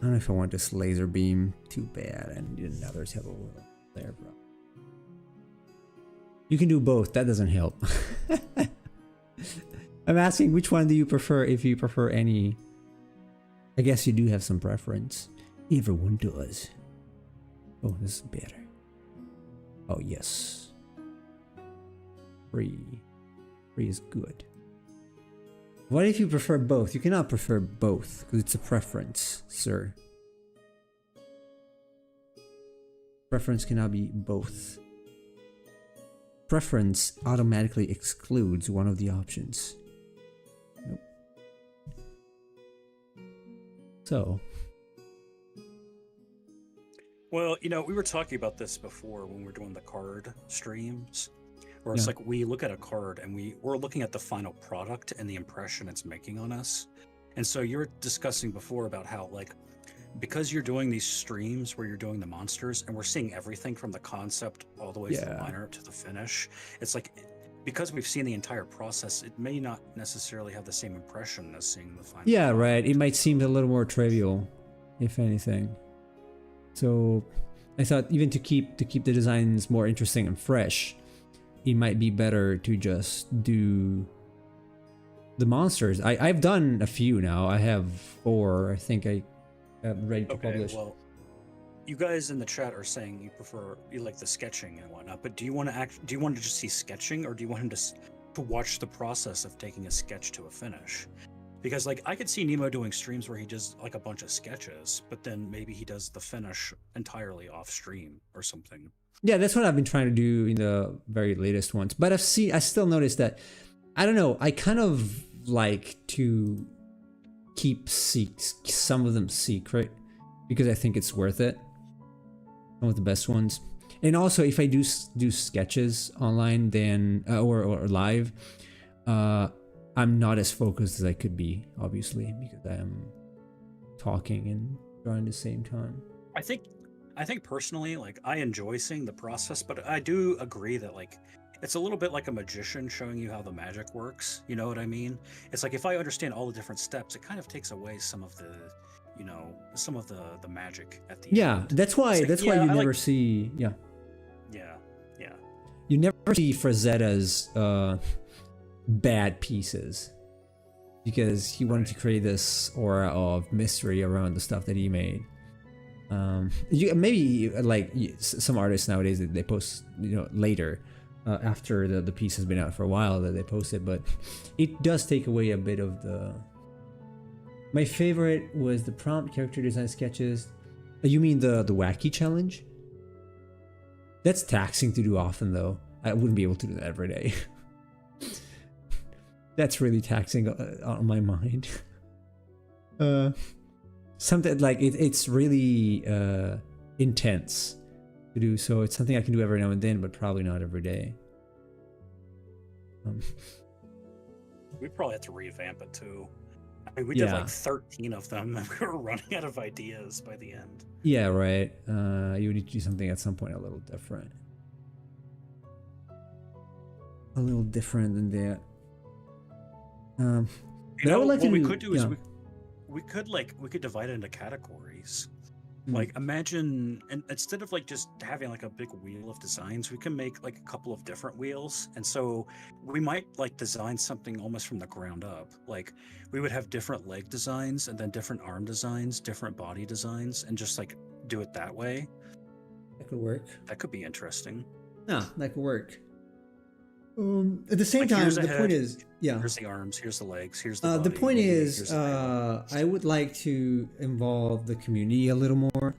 don't know if I want this laser beam too bad, and others have a little there, bro. You can do both. That doesn't help. I'm asking, which one do you prefer, if you prefer any? I guess you do have some preference. Everyone does. Oh, this is better. Oh, yes. Free is good. What if you prefer both? You cannot prefer both, because it's a preference, sir. Preference cannot be both. Preference automatically excludes one of the options. Nope. So. Well, you know, we were talking about this before when we were doing the card streams, where it's like we look at a card and we're looking at the final product and the impression it's making on us. And so you were discussing before about how, like, because you're doing these streams where you're doing the monsters and we're seeing everything from the concept all the way to the line art to the finish, it's like, because we've seen the entire process, it may not necessarily have the same impression as seeing the final product. Right. It might seem a little more trivial, if anything. So I thought, even to keep the designs more interesting and fresh, it might be better to just do the monsters. I've done a few now. I have 4. I think I am ready to publish. Well, you guys in the chat are saying you like the sketching and whatnot, but do you want to just see sketching, or do you want him to watch the process of taking a sketch to a finish? Because, like, I could see Nemo doing streams where he does like a bunch of sketches, but then maybe he does the finish entirely off stream or something. Yeah, that's what I've been trying to do in the very latest ones. But I still noticed that, I don't know, I kind of like to keep some of them secret, because I think it's worth it. Some of the best ones. And also, if I do sketches online, then or live, I'm not as focused as I could be, obviously, because I am talking and drawing at the same time. I think personally, like, I enjoy seeing the process, but I do agree that, like, it's a little bit like a magician showing you how the magic works. You know what I mean? It's like, if I understand all the different steps, it kind of takes away some of the, you know, some of the magic at the end. That's why you never see you never see Frazetta's bad pieces, because he wanted to create this aura of mystery around the stuff that he made. Maybe like some artists nowadays, they post, you know, later, after the piece has been out for a while, that they post it, but it does take away a bit of the... My favorite was the prompt character design sketches. You mean the wacky challenge? That's taxing to do often, though. I wouldn't be able to do that every day. That's really taxing on my mind. Something like it's really intense to do, so it's something I can do every now and then, but probably not every day. We probably have to revamp it too. I mean, we did like 13 of them, and we were running out of ideas by the end. Yeah, right. You would need to do something at some point a little different. A little different than that. You know, what we could do is we could divide it into categories. Like, imagine, and instead of like just having like a big wheel of designs, we can make like a couple of different wheels. And so we might like design something almost from the ground up. Like, we would have different leg designs and then different arm designs, different body designs, and just like do it that way. That could work. That could be interesting. No, that could work. At the same time, the point is, here's the arms, here's the legs, here's the body, the point is, I would like to involve the community a little more.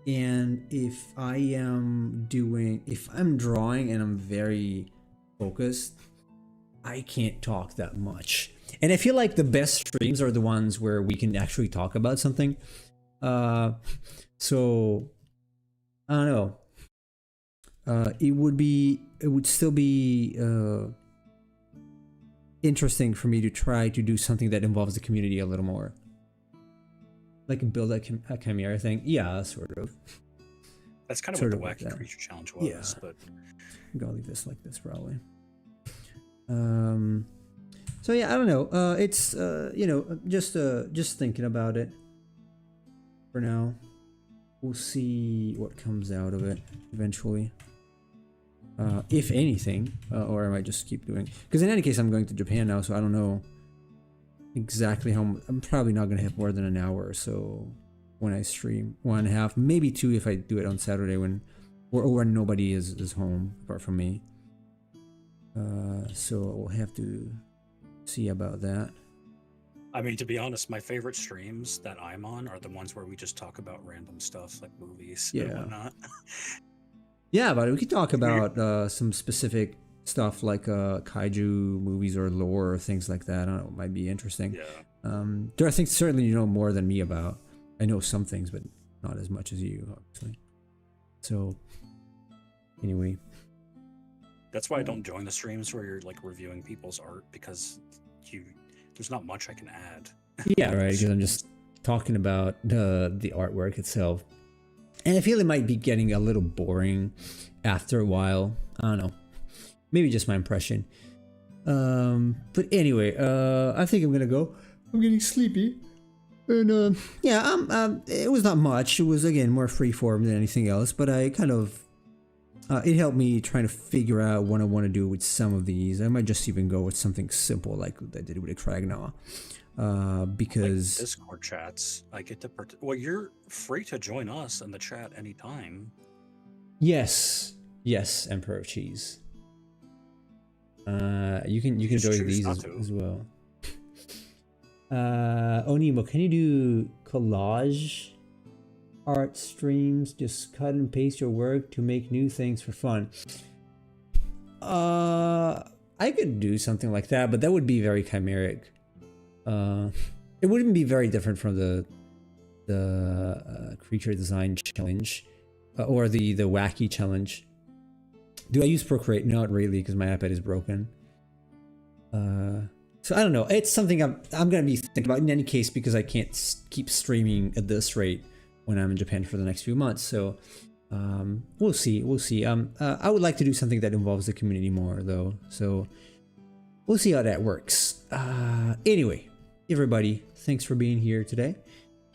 And if I'm drawing and I'm very focused, I can't talk that much. And I feel like the best streams are the ones where we can actually talk about something. So I don't know. It would still be interesting for me to try to do something that involves the community a little more, like build a chimera thing. Yeah, sort of. That's kind of what the Wacky Creature Challenge was. Yeah. But I'm gonna leave this like this probably. So yeah, I don't know. It's just thinking about it for now. We'll see what comes out of it eventually. If anything, or I might just keep doing. Because in any case, I'm going to Japan now, so I don't know exactly how. I'm probably not going to have more than an hour or so when I stream. 1.5, maybe 2 if I do it on Saturday when nobody is home apart from me. So we'll have to see about that. I mean, to be honest, my favorite streams that I'm on are the ones where we just talk about random stuff like movies and whatnot. Yeah, but we could talk about some specific stuff like kaiju movies or lore or things like that. I don't know, it might be interesting. Yeah. There are things certainly you know more than me about. I know some things, but not as much as you, obviously. So, anyway. That's why I don't join the streams where you're like reviewing people's art, because there's not much I can add. Yeah, right, because I'm just talking about the artwork itself. And I feel it might be getting a little boring after a while. I don't know. Maybe just my impression. But anyway, I think I'm gonna go. I'm getting sleepy. And it was not much. It was, again, more freeform than anything else. But I kind of... it helped me trying to figure out what I want to do with some of these. I might just even go with something simple like I did with the Kragna. Because like Discord chats, I get to well, you're free to join us in the chat anytime. Yes, Emperor Cheese. You can join these as well. Onimo, can you do collage art streams? Just cut and paste your work to make new things for fun. I could do something like that, but that would be very chimeric. It wouldn't be very different from the creature design challenge or the wacky challenge. Do I use Procreate? Not really, because my iPad is broken. So I don't know. It's something I'm gonna be thinking about in any case, because I can't keep streaming at this rate when I'm in Japan for the next few months. So we'll see. I would like to do something that involves the community more, though. So we'll see how that works. Anyway. Everybody, thanks for being here today.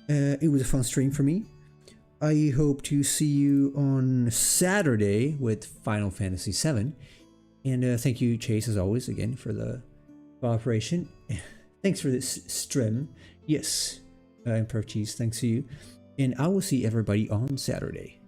It was a fun stream for me. I hope to see you on Saturday with Final Fantasy VII. And thank you, Chase, as always, again, for the cooperation. Thanks for this stream. Yes, Emperor Cheese, thanks to you. And I will see everybody on Saturday.